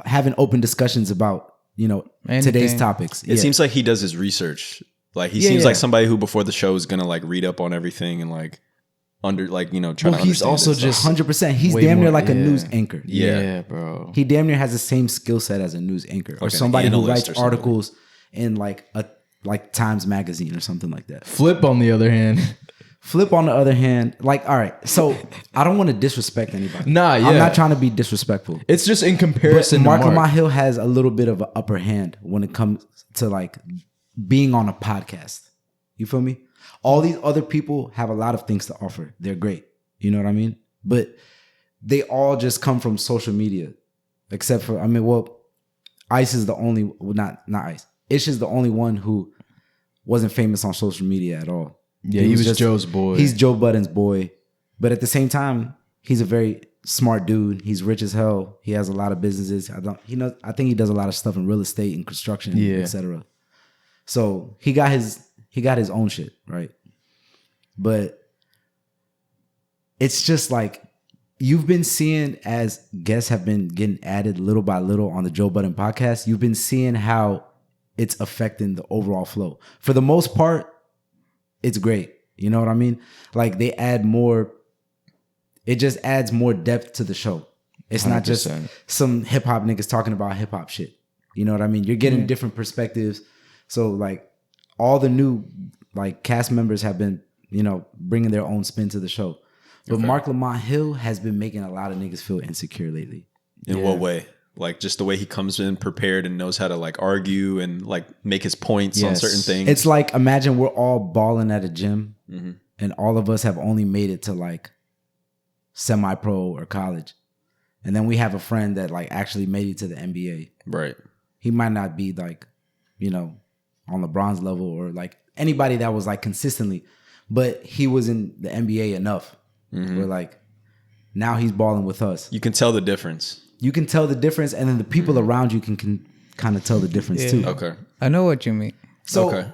having open discussions about, today's topics. It seems like he does his research. Like he seems like somebody who before the show is gonna like read up on everything and like try to understand. He's also it. just 100%. He's way damn near more- like a news anchor. Yeah, bro. He damn near has the same skill set as a news anchor or an somebody who analyst writes or something. articles in like Times Magazine or something like that. Flip, on the other hand. Flip, on the other hand, like, all right, so I don't want to disrespect anybody. Nah, yeah. I'm not trying to be disrespectful. It's just in But comparison Marc to Mark. Lamont Hill has a little bit of an upper hand when it comes to like being on a podcast. You feel me? All these other people have a lot of things to offer. They're great. You know what I mean? But they all just come from social media. Except for, Ice is the only, not Ice. Ish is the only one who wasn't famous on social media at all. Yeah, he was just Joe's boy. He's Joe Budden's boy. But at the same time, he's a very smart dude. He's rich as hell. He has a lot of businesses. I think he does a lot of stuff in real estate and construction, etc. So he got his own shit, right? But it's just like you've been seeing as guests have been getting added little by little on the Joe Budden podcast, you've been seeing how it's affecting the overall flow. For the most part, it's great. You know what I mean? Like they add more, it just adds more depth to the show. It's 100%. Not just some hip hop niggas talking about hip hop shit. You know what I mean? You're getting different perspectives. So like all the new like cast members have been, you know, bringing their own spin to the show. But Marc Lamont Hill has been making a lot of niggas feel insecure lately. In what way? Like just the way he comes in prepared and knows how to like argue and like make his points on certain things. It's like, imagine we're all balling at a gym and all of us have only made it to like semi-pro or college. And then we have a friend that like actually made it to the NBA. Right. He might not be like, you know, on LeBron's level or like anybody that was like consistently, but he was in the NBA enough. We're like, now he's balling with us. You can tell the difference. You can tell the difference, and then the people around you can kind of tell the difference too. Okay. I know what you mean. So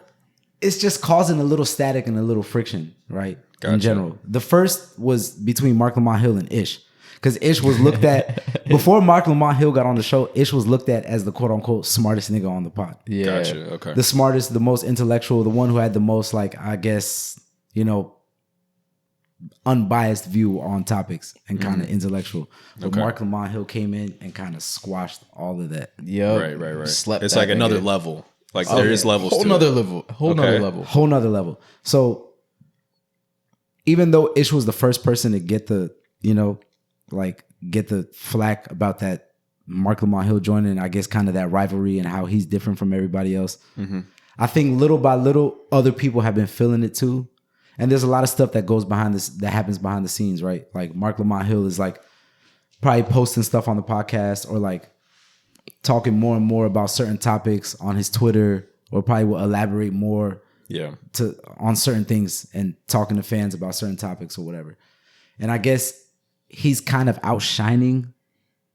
it's just causing a little static and a little friction, right? Gotcha. In general. The first was between Marc Lamont Hill and Ish. Because Ish was looked at, before Marc Lamont Hill got on the show, Ish was looked at as the quote unquote smartest nigga on the pod. Yeah. Gotcha. Okay. The smartest, the most intellectual, the one who had the most, like, I guess, you know, unbiased view on topics and kind of intellectual. But Marc Lamont Hill came in and kind of squashed all of that. Yeah. Right. Slept it's like another level. Like there is levels whole to nother it. level. Whole nother level. So even though Ish was the first person to get the, you know, like get the flack about that Marc Lamont Hill joining, I guess kind of that rivalry and how he's different from everybody else. I think little by little, other people have been feeling it too. And there's a lot of stuff that goes behind this, that happens behind the scenes, right? Like Marc Lamont Hill is like probably posting stuff on the podcast or like talking more and more about certain topics on his Twitter, or probably will elaborate more on certain things and talking to fans about certain topics or whatever. And I guess he's kind of outshining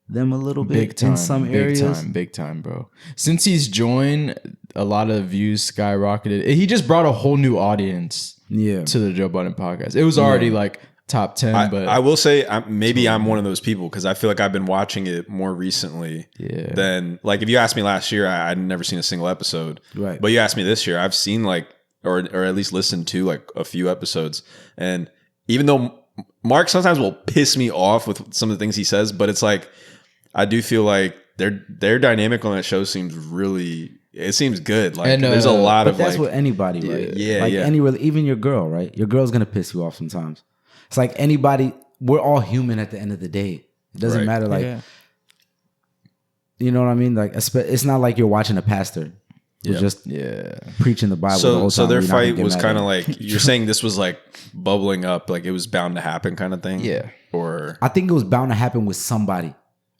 them a little bit in some areas. Big time, bro. Since he's joined, a lot of views skyrocketed. He just brought a whole new audience to the Joe Budden podcast. It was already like top 10, but I will say I'm one of those people because I feel like I've been watching it more recently than like if you asked me last year, I'd never seen a single episode. Right. But you asked me this year, I've seen like or at least listened to like a few episodes. And even though Mark sometimes will piss me off with some of the things he says, but it's like I do feel like their dynamic on that show seems really. It seems good. Like and, there's a lot of that's like with anybody, right? Yeah, like even your girl, right? Your girl's gonna piss you off sometimes. It's like anybody. We're all human at the end of the day. It doesn't matter. Like you know what I mean? Like it's not like you're watching a pastor who's just preaching the Bible. The whole time. So their fight was kind of like you're saying this was like bubbling up, like it was bound to happen, kind of thing. Yeah. Or I think it was bound to happen with somebody.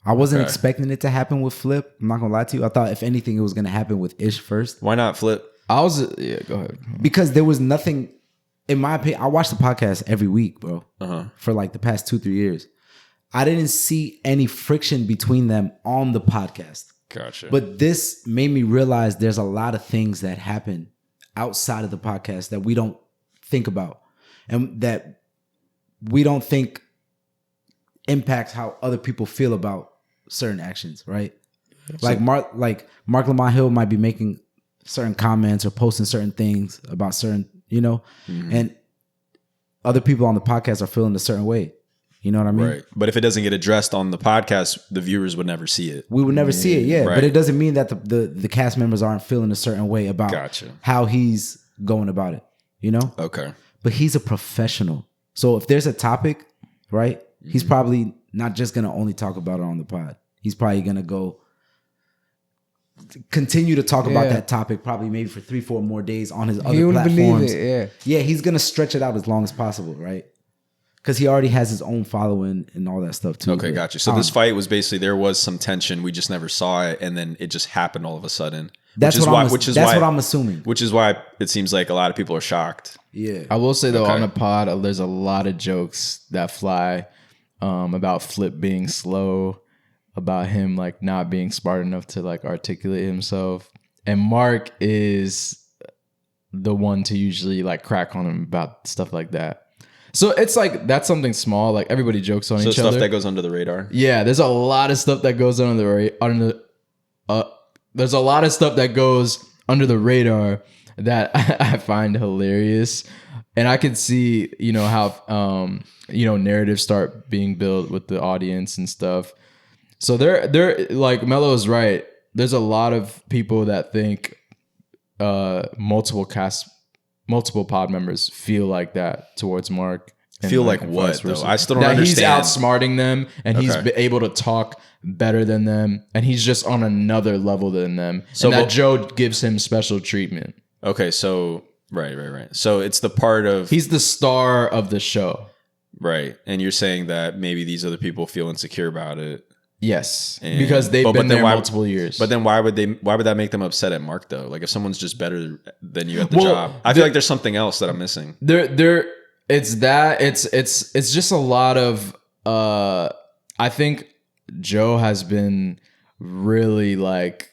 I wasn't expecting it to happen with Flip. I'm not gonna lie to you. I thought if anything, it was gonna happen with Ish first. Why not Flip? Go ahead. Because there was nothing, in my opinion. I watch the podcast every week, bro. For like the past 2-3 years, I didn't see any friction between them on the podcast. Gotcha. But this made me realize there's a lot of things that happen outside of the podcast that we don't think about, and that we don't think impacts how other people feel about certain actions, right? Like Marc Lamont Hill might be making certain comments or posting certain things about certain, you know, and other people on the podcast are feeling a certain way. You know what I mean? Right. But if it doesn't get addressed on the podcast, the viewers would never see it. We would never see it, Right. But it doesn't mean that the cast members aren't feeling a certain way about how he's going about it, you know? Okay. But he's a professional. So if there's a topic, right, he's probably not just going to only talk about it on the pod. He's probably going to go continue to talk about that topic probably maybe for 3-4 more days on his other platforms. Believe it, Yeah, he's going to stretch it out as long as possible, right? because he already has his own following and all that stuff too. Okay, got you. So this fight was basically, there was some tension. We just never saw it, and then it just happened all of a sudden. That's what I'm assuming. Which is why it seems like a lot of people are shocked. Yeah. I will say though, on the pod, there's a lot of jokes that fly about Flip being slow, about him like not being smart enough to like articulate himself, and Marc is the one to usually like crack on him about stuff like that. So it's like, that's something small. Like everybody jokes on each other. So stuff that goes under the radar. Yeah, there's a lot of stuff that goes under the radar. There's a lot of stuff that goes under the radar that I find hilarious, and I can see, you know, how narratives start being built with the audience and stuff. So they're like, Mello is right. There's a lot of people that think multiple pod members feel like that towards Marc. Feel like what though? I still don't understand. He's outsmarting them, and he's able to talk better than them, and he's just on another level than them. So that Joe gives him special treatment. Okay, so right. So it's the part of, he's the star of the show, right? And you're saying that maybe these other people feel insecure about it. Yes, because they've been there multiple years. But then why would that make them upset at Marc though? Like if someone's just better than you at the job, I feel like there's something else that I'm missing. It's just a lot of I think Joe has been really like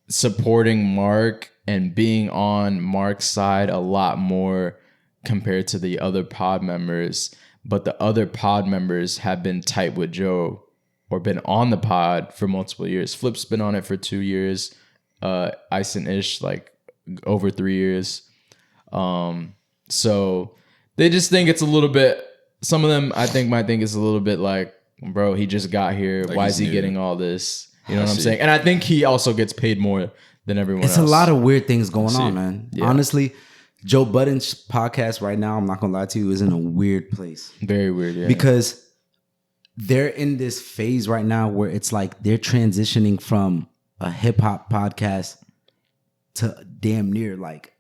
supporting Marc and being on Marc's side a lot more compared to the other pod members. But the other pod members have been tight with Joe or been on the pod for multiple years. Flip's been on it for 2 years. Ice and Ish like over 3 years. So they just think it's a little bit, some of them I think might think it's a little bit like, bro, he just got here. Like, why is he getting all this? You know what I'm saying? And I think he also gets paid more than everyone else. It's a lot of weird things going on, man. Yeah. Honestly, Joe Budden's podcast right now, I'm not going to lie to you, is in a weird place. Very weird, yeah. Because they're in this phase right now where it's like they're transitioning from a hip hop podcast to damn near like,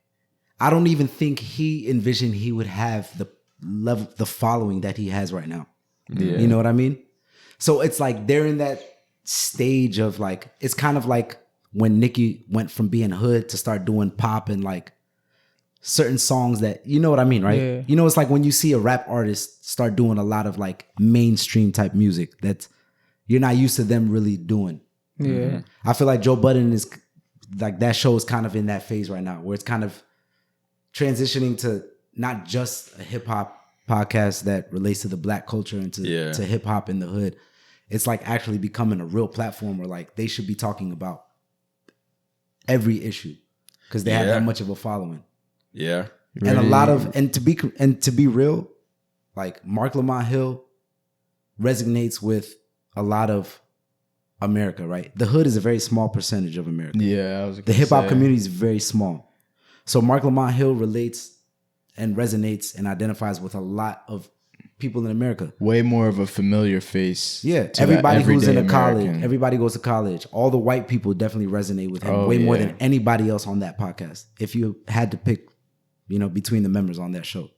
I don't even think he envisioned he would have the level, the following that he has right now. Yeah. You know what I mean? So it's like they're in that stage of like, it's kind of like when Nicki went from being hood to start doing pop and like certain songs that, you know what I mean, right? Yeah. You know, it's like when you see a rap artist start doing a lot of like mainstream type music that you're not used to them really doing. Yeah. Mm-hmm. I feel like Joe Budden is like, that show is kind of in that phase right now where it's kind of transitioning to not just a hip hop podcast that relates to the black culture and to hip hop in the hood. It's like actually becoming a real platform where like they should be talking about every issue because they have that much of a following. Yeah. And a lot of, and to be real, like Marc Lamont Hill resonates with a lot of America, right? The hood is a very small percentage of America. Yeah. The hip hop community is very small. So Marc Lamont Hill relates and resonates and identifies with a lot of people in America. Way more of a familiar face. Yeah. Everybody who's in a college, everybody goes to college. All the white people definitely resonate with him more than anybody else on that podcast. If you had to pick, you know, between the members on that show.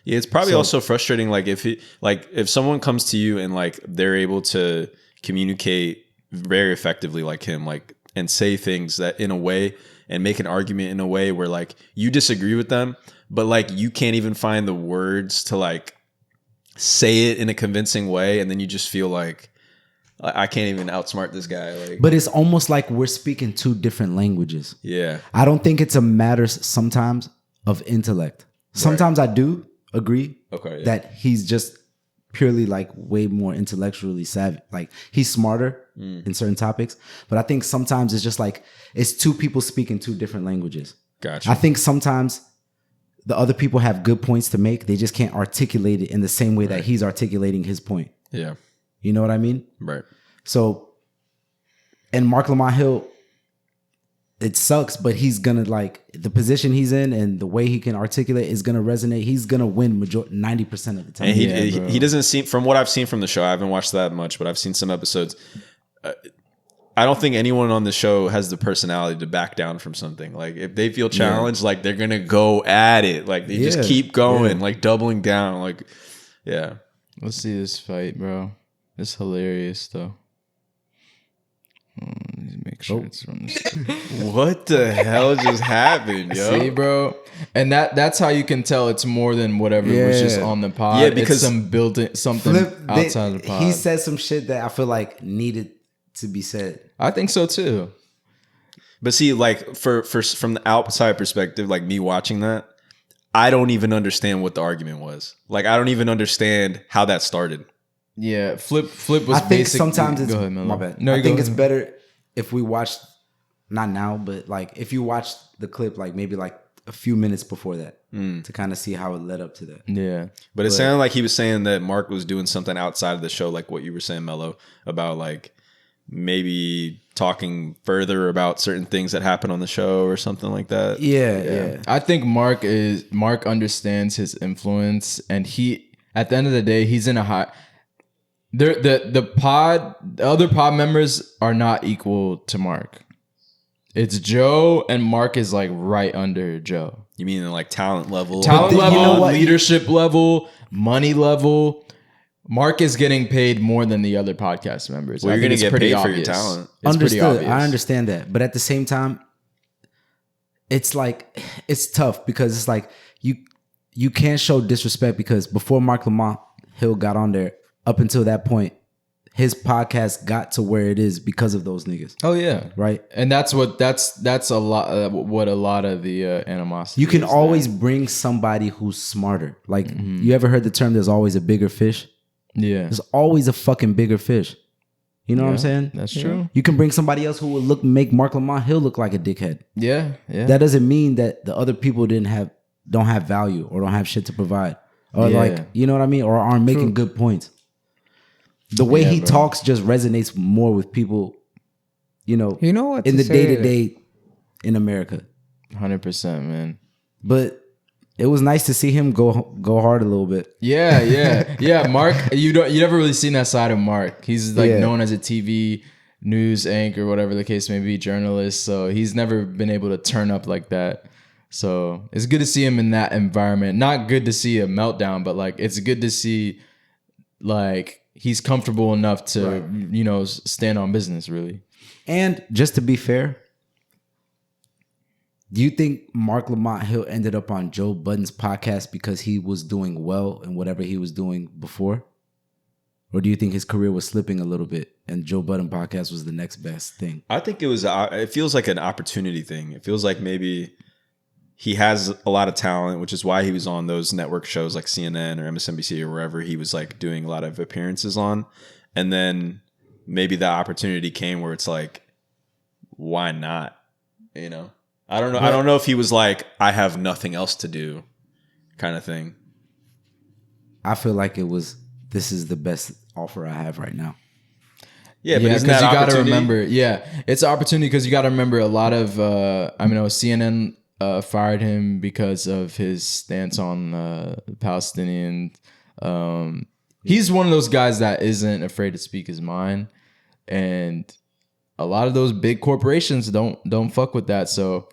Yeah, it's probably also frustrating. Like if someone comes to you and like they're able to communicate very effectively like him, like, and say things that in a way and make an argument in a way where like you disagree with them, but like you can't even find the words to like say it in a convincing way, and then you just feel like I can't even outsmart this guy. Like, but it's almost like we're speaking two different languages. Yeah. I don't think it's a matter sometimes of intellect. Sometimes I do agree that he's just purely like way more intellectually savvy. Like he's smarter in certain topics. But I think sometimes it's just like it's two people speaking two different languages. Gotcha. I think sometimes the other people have good points to make. They just can't articulate it in the same way that he's articulating his point. Yeah. You know what I mean? Right. So, and Marc Lamont Hill, it sucks, but he's gonna like the position he's in and the way he can articulate is gonna resonate. He's gonna win 90% of the time. And he doesn't seem, from what I've seen from the show, I haven't watched that much, but I've seen some episodes. I don't think anyone on the show has the personality to back down from something. Like if they feel challenged, like they're gonna go at it. Like they just keep going, like doubling down. Like Yeah. Let's see this fight, bro. It's hilarious, though. Make sure it's from this. What the hell just happened, yo? See, bro, and that's how you can tell it's more than whatever was just on the pod. Yeah, because it's something outside of the pod. He said some shit that I feel like needed to be said. I think so too. But see, like for from the outside perspective, like me watching that, I don't even understand what the argument was. Like I don't even understand how that started. Yeah, Flip was. I think sometimes it's go ahead, Miller. my bad. No, I think it's better if we watch, not now, but like if you watch the clip, like maybe like a few minutes before that, to kind of see how it led up to that. Yeah, but it sounded like he was saying that Marc was doing something outside of the show, like what you were saying, Mello, about like maybe talking further about certain things that happen on the show or something like that. Yeah. I think Marc understands his influence, and he at the end of the day he's in a high. The other pod members are not equal to Marc. It's Joe, and Marc is like right under Joe. You mean like talent level? Talent level, leadership level, money level. Marc is getting paid more than the other podcast members. Well, you're going to get paid for your talent. Understood. I understand that. But at the same time, it's like, it's tough because it's like you can't show disrespect because before Marc Lamont Hill got on there, up until that point, his podcast got to where it is because of those niggas. Oh yeah, right. And that's a lot. What a lot of the animosity. You can always bring somebody who's smarter. Like you ever heard the term? There's always a bigger fish. Yeah, there's always a fucking bigger fish. You know what I'm saying? That's true. You can bring somebody else who will make Marc Lamont Hill look like a dickhead. Yeah. That doesn't mean that the other people don't have value or don't have shit to provide or like, you know what I mean, or aren't making good points. The way he talks just resonates more with people, you know what in the day-to-day in America. 100%, man. But it was nice to see him go hard a little bit. Yeah. Marc, you never really seen that side of Marc. He's like known as a TV news anchor, whatever the case may be, journalist. So he's never been able to turn up like that. So it's good to see him in that environment. Not good to see a meltdown, but like it's good to see like he's comfortable enough to, stand on business, really. And just to be fair, do you think Marc Lamont Hill ended up on Joe Budden's podcast because he was doing well in whatever he was doing before? Or do you think his career was slipping a little bit and Joe Budden podcast was the next best thing? I think it feels like an opportunity thing. It feels like maybe he has a lot of talent, which is why he was on those network shows like CNN or MSNBC or wherever he was like doing a lot of appearances on. And then maybe the opportunity came where it's like, why not? I don't know. I don't know if he was like, I have nothing else to do kind of thing. I feel like it was, this is the best offer I have right now. Yeah, but because you got to remember, it's an opportunity because you got to remember a lot of, CNN fired him because of his stance on the Palestinian. He's one of those guys that isn't afraid to speak his mind, and a lot of those big corporations don't fuck with that. So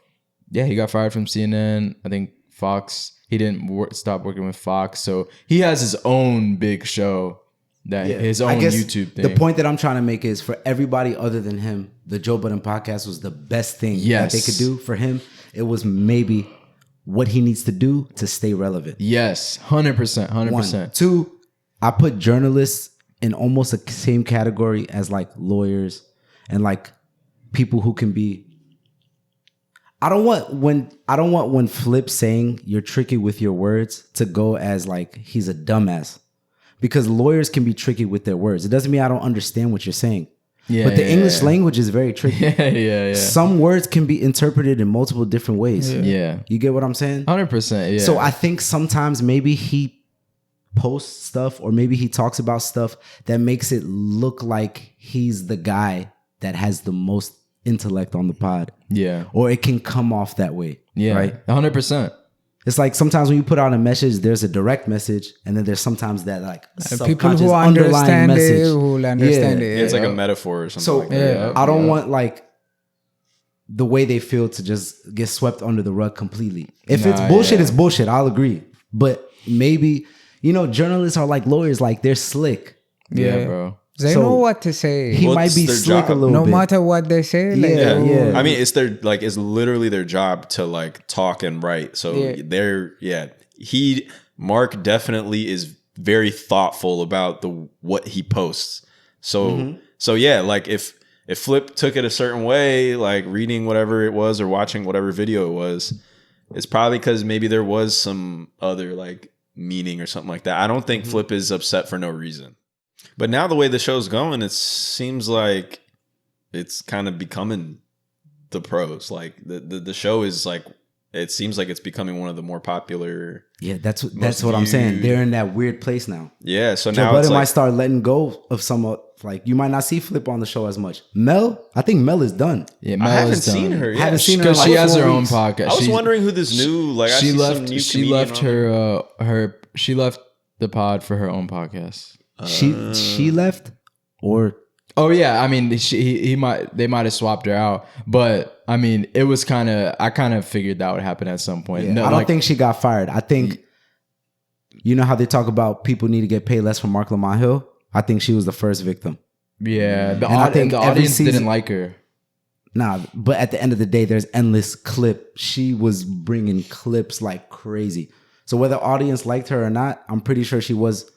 yeah, he got fired from CNN. I think Fox. He didn't stop working with Fox, so he has his own big show. His own YouTube thing. The point that I'm trying to make is for everybody other than him, the Joe Budden podcast was the best thing that they could do for him. It was maybe what he needs to do to stay relevant. Yes, 100%. 1. 2, I put journalists in almost the same category as like lawyers and like people who can be. I don't want when Flip saying you're tricky with your words to go as like he's a dumbass, because lawyers can be tricky with their words. It doesn't mean I don't understand what you're saying. But the English language is very tricky. Some words can be interpreted in multiple different ways. You get what I'm saying? 100%. So I think sometimes maybe he posts stuff or maybe he talks about stuff that makes it look like he's the guy that has the most intellect on the pod. Or it can come off that way. Right? 100%. It's like sometimes when you put out a message, there's a direct message, and then there's sometimes that like people who understand it, who will understand it. It's like a metaphor or something. So like that. I don't want like the way they feel to just get swept under the rug completely. If it's bullshit, it's bullshit. I'll agree, but maybe You know, journalists are like lawyers. Like, they're slick. Yeah, bro. They know what to say. He might be slick a little bit. No matter what they say. Like, yeah. I mean, it's literally their job to like talk and write. So Marc definitely is very thoughtful about what he posts. So like if Flip took it a certain way, like reading whatever it was or watching whatever video it was, it's probably because maybe there was some other like meaning or something like that. I don't think Flip is upset for no reason. But now the way the show's going, it seems like it's kind of becoming the pros. Like the show is like, it seems like it's becoming one of the more popular. Yeah, that's what I'm saying. They're in that weird place now. Yeah, so Joe now Budden it's like, might start letting go of some like you might not see Flip on the show as much. I think Mel is done. Yeah, Mel I haven't is done. seen her. I haven't seen her because in she like has her 4 own weeks. podcast. I was wondering who this new like. She left she left the pod for her own podcast. She left, or oh yeah, I mean they might have swapped her out, but I mean it was I kind of figured that would happen at some point. yeah, No, I don't think she got fired. I think you know how they talk about people need to get paid less from Marc Lamont Hill. I think she was the first victim. Yeah, I think the every audience season- didn't like her. Nah, but at the end of the day, there's endless clip. She was bringing clips like crazy. So whether audience liked her or not, I'm pretty sure she was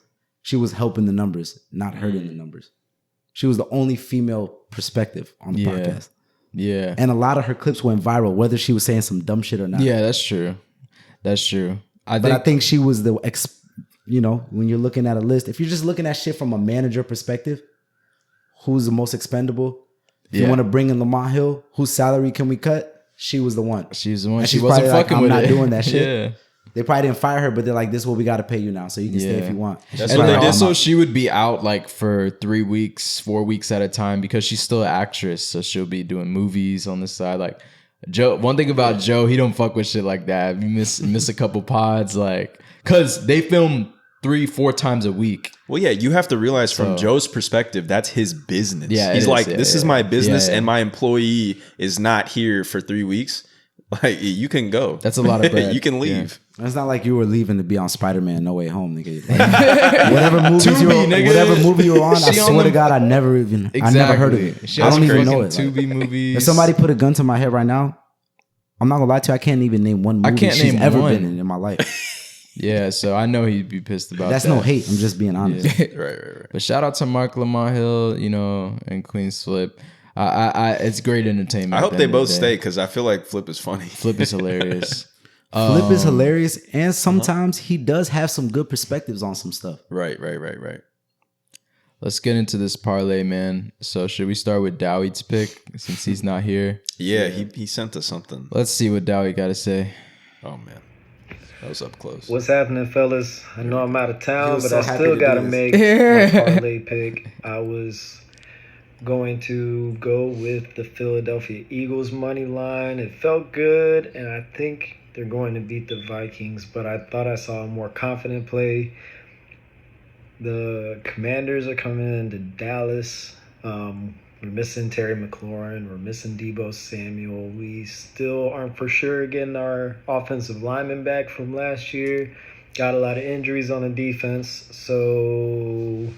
helping the numbers, not hurting the numbers. She was the only female perspective on the podcast. Yeah. And a lot of her clips went viral, whether she was saying some dumb shit or not. Yeah, that's true. That's true. I think she was when you're looking at a list, if you're just looking at shit from a manager perspective, who's the most expendable? If you want to bring in Lamont Hill, whose salary can we cut? She was the one. She's the one. And She she's wasn't probably fucking like, with I'm it. not doing that shit. Yeah. They probably didn't fire her, but they're like, this is what we got to pay you now, so you can stay if you want. That's And what then they did. also she would be out like for 3 weeks, 4 weeks at a time because she's still an actress. So she'll be doing movies on the side. Like Joe, one thing about Joe, he don't fuck with shit like that. If you miss a couple pods, like, cause they film 3-4 times a week. Well, yeah, you have to realize from Joe's perspective, that's his business. Yeah, he's like, this is my business, Yeah. and my employee is not here for 3 weeks. Like, you can go. That's a lot of bread. You can leave. It's not like you were leaving to be on Spider-Man No Way Home, nigga. Whatever movie you were on, I swear to God, I never heard of it. I don't even know it. Tubi movies. If somebody put a gun to my head right now, I'm not gonna lie to you, I can't even name one movie she's ever been in my life. Yeah, so I know he'd be pissed about That's that. no hate. I'm just being honest. Right, right, right. But shout out to Marc Lamont Hill, and Queenz Flip. It's great entertainment. I hope they both stay because I feel like Flip is funny. Flip is hilarious. Flip is hilarious, and sometimes he does have some good perspectives on some stuff. Right. Let's get into this parlay, man. So should we start with Dawit's pick since he's not here? Yeah, he sent us something. Let's see what Dawit got to say. Oh, man. That was up close. What's happening, fellas? I know I'm out of town, but so I still got to make my parlay pick. I was going to go with the Philadelphia Eagles money line. It felt good, and I think they're going to beat the Vikings, but I thought I saw a more confident play. The Commanders are coming into Dallas. We're missing Terry McLaurin. We're missing Deebo Samuel. We still aren't for sure getting our offensive lineman back from last year. Got a lot of injuries on the defense. So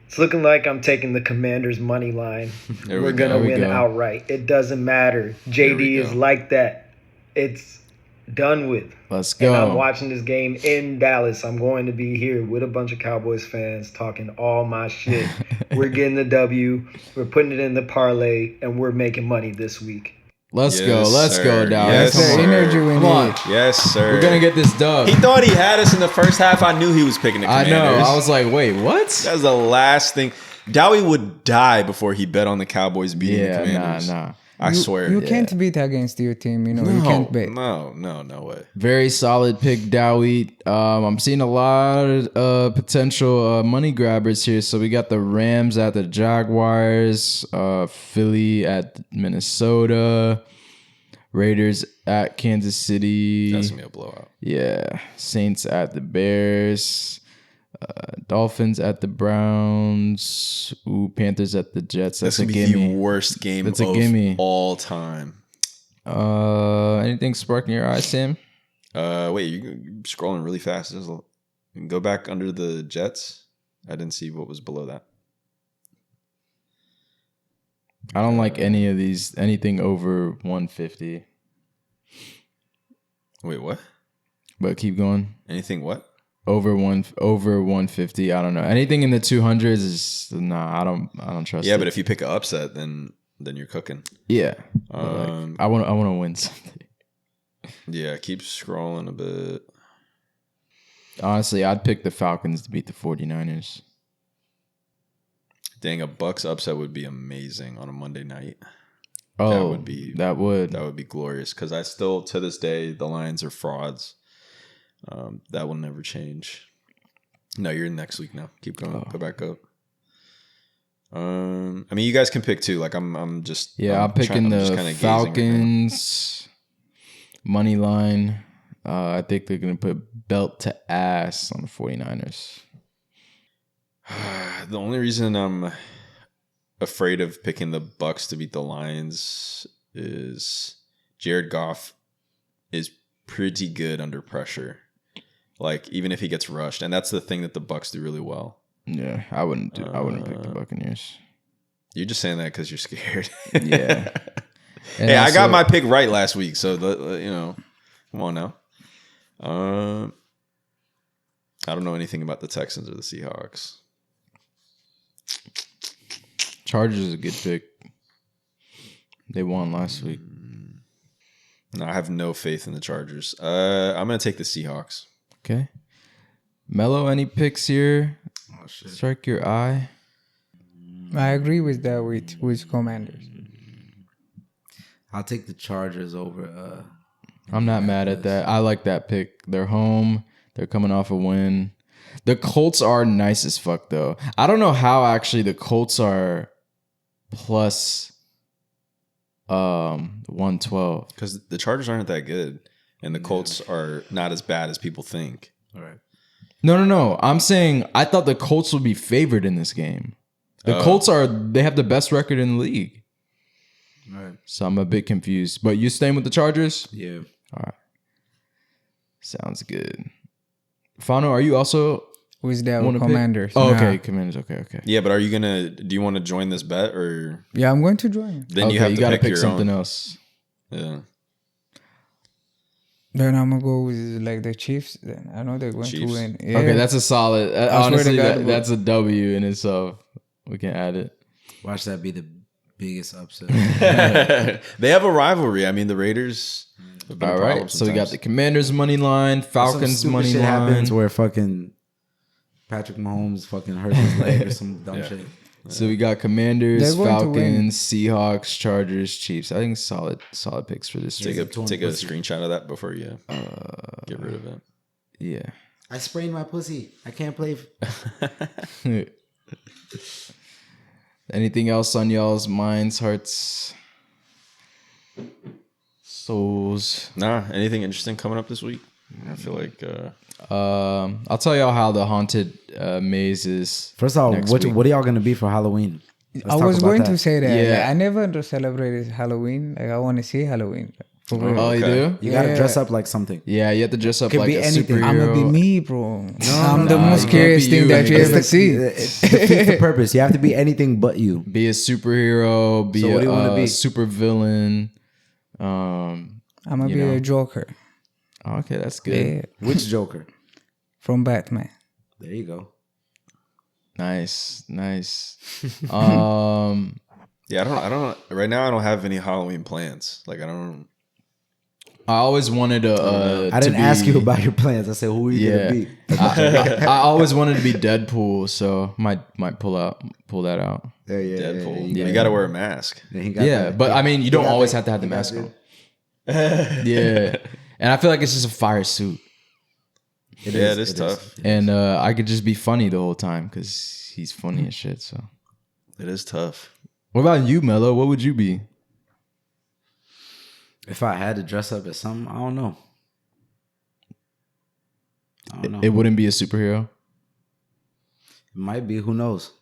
it's looking like I'm taking the Commanders money line. We're going to win outright. It doesn't matter. JD is like that. It's done with. Let's go. And I'm watching this game in Dallas. I'm going to be here with a bunch of Cowboys fans talking all my shit. We're getting the W. We're putting it in the parlay, and we're making money this week. Let's go, Dawit. Yes, That's the energy we need. Come on. Yes, sir. We're going to get this dub. He thought he had us in the first half. I knew he was picking the I Commanders. know. I was like, wait, what? That was the last thing. Dawit would die before he bet on the Cowboys beating the Commanders. Nah. I swear. You can't beat against your team. You can't bet. No way. Very solid pick, Dawit. I'm seeing a lot of potential money grabbers here. So we got the Rams at the Jaguars, Philly at Minnesota, Raiders at Kansas City. That's gonna be a blowout. Yeah, Saints at the Bears, Dolphins at the Browns, Panthers at the Jets. That's gonna a be gimme. the worst game That's a of gimme. all time. Anything sparking your eye, Sam? Wait, you're scrolling really fast. Go back under the Jets. I didn't see what was below that. I don't like any of these. Anything over 150. Wait, what? But keep going. Anything what? Over 150. I don't know. Anything in the 200s is nah. I don't trust. Yeah, it. but if you pick an upset, then you're cooking. Yeah. I want to win something. Yeah, keep scrolling a bit. Honestly, I'd pick the Falcons to beat the 49ers. Dang, a Bucks upset would be amazing on a Monday night. Oh, that would be glorious. Because I still, to this day, the Lions are frauds. That will never change. No, you're in next week now. Keep going. Go back up. I mean, you guys can pick too. Like I'm just. Yeah, I'm picking the Falcons money line. I think they're gonna put belt to ass on the 49ers. The only reason I'm afraid of picking the Bucks to beat the Lions is Jared Goff is pretty good under pressure. Like even if he gets rushed, and that's the thing that the Bucks do really well. Yeah, I wouldn't pick the Buccaneers. You're just saying that because you're scared. Yeah. Hey, I got my pick right last week, so come on now. I don't know anything about the Texans or the Seahawks. Chargers is a good pick. They won last week. No, I have no faith in the Chargers. I'm going to take the Seahawks. Okay. Mello, any picks here? Oh, shit. Strike your eye. I agree with that with Commanders. I'll take the Chargers over. I'm not mad at that. I like that pick. They're home. They're coming off a win. The Colts are nice as fuck, though. I don't know how actually the Colts are plus 112. Because the Chargers aren't that good, and the Colts are not as bad as people think. All right. No. I'm saying I thought the Colts would be favored in this game. The Colts they have the best record in the league. All right. So I'm a bit confused. But you staying with the Chargers? Yeah. All right. Sounds good. Fano, are you also with the Commanders? Oh, okay, Commanders. Okay. Yeah, but do you want to join this bet or? Yeah, I'm going to join. Then you have to gotta pick your something own. else. Yeah. Then I'm gonna go with like the Chiefs. Then I know they're going to win. Yeah. Okay, that's a solid. Honestly, God, that's a W in itself. We can add it. Watch that be the biggest upset. They have a rivalry. I mean, the Raiders. All right, so we got the Commanders money line, Falcons money shit line. Happens where fucking Patrick Mahomes fucking hurt his leg or some dumb shit. So we got Commanders, Falcons, Seahawks, Chargers, Chiefs. I think solid picks for this. Take a screenshot of that before you get rid of it. Yeah. I sprained my pussy. I can't play. Anything else on y'all's minds, hearts, souls? Nah. Anything interesting coming up this week? I feel like. I'll tell y'all how the haunted maze is. First of all, what are y'all gonna be for Halloween? I was going to say that. Yeah. I never celebrated Halloween. Like I want to see Halloween. For real. Oh, you do? You gotta dress up like something. Yeah, you have to dress up like a superhero. I'm gonna be me, bro. I'm the most scariest thing that you ever see. It defeats the purpose. You have to be anything but you. Be a superhero. Be a super villain. I'm gonna be a Joker. Okay, that's good. Yeah. Which Joker? From Batman. There you go. Nice. Yeah, I don't. Right now, I don't have any Halloween plans. Like, I don't. I always wanted to. I didn't ask you about your plans. I said, who are you gonna be? I always wanted to be Deadpool, so might pull that out. Yeah. Deadpool. Yeah. You got to wear a mask. Yeah, but I mean, you don't always have to have the mask on. Yeah, and I feel like it's just a fire suit. It is tough. And I could just be funny the whole time because he's funny as shit. So it is tough. What about you, Mello? What would you be? If I had to dress up as something, I don't know. It wouldn't be a superhero? It might be. Who knows?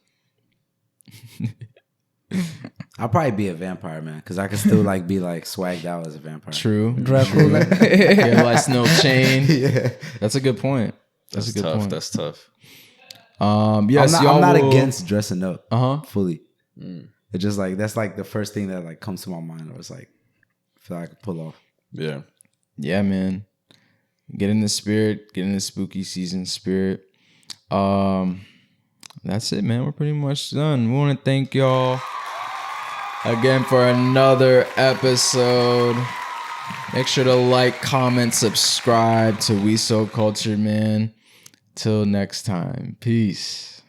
I'll probably be a vampire, man, because I can still like be like swagged out as a vampire. True. Dracula. Yeah, like no chain. Yeah. That's a good point. That's a good tough. point. That's tough. Yes, I'm not against dressing up. Fully. It's just like that's like the first thing that like comes to my mind. Or it's like I feel like I can pull off. Yeah. Yeah, man. Get in the spirit. Get in the spooky season spirit. That's it, man. We're pretty much done. We want to thank y'all again for another episode. Make sure to like, comment, subscribe to WeSoCultured, man. Till next time. Peace.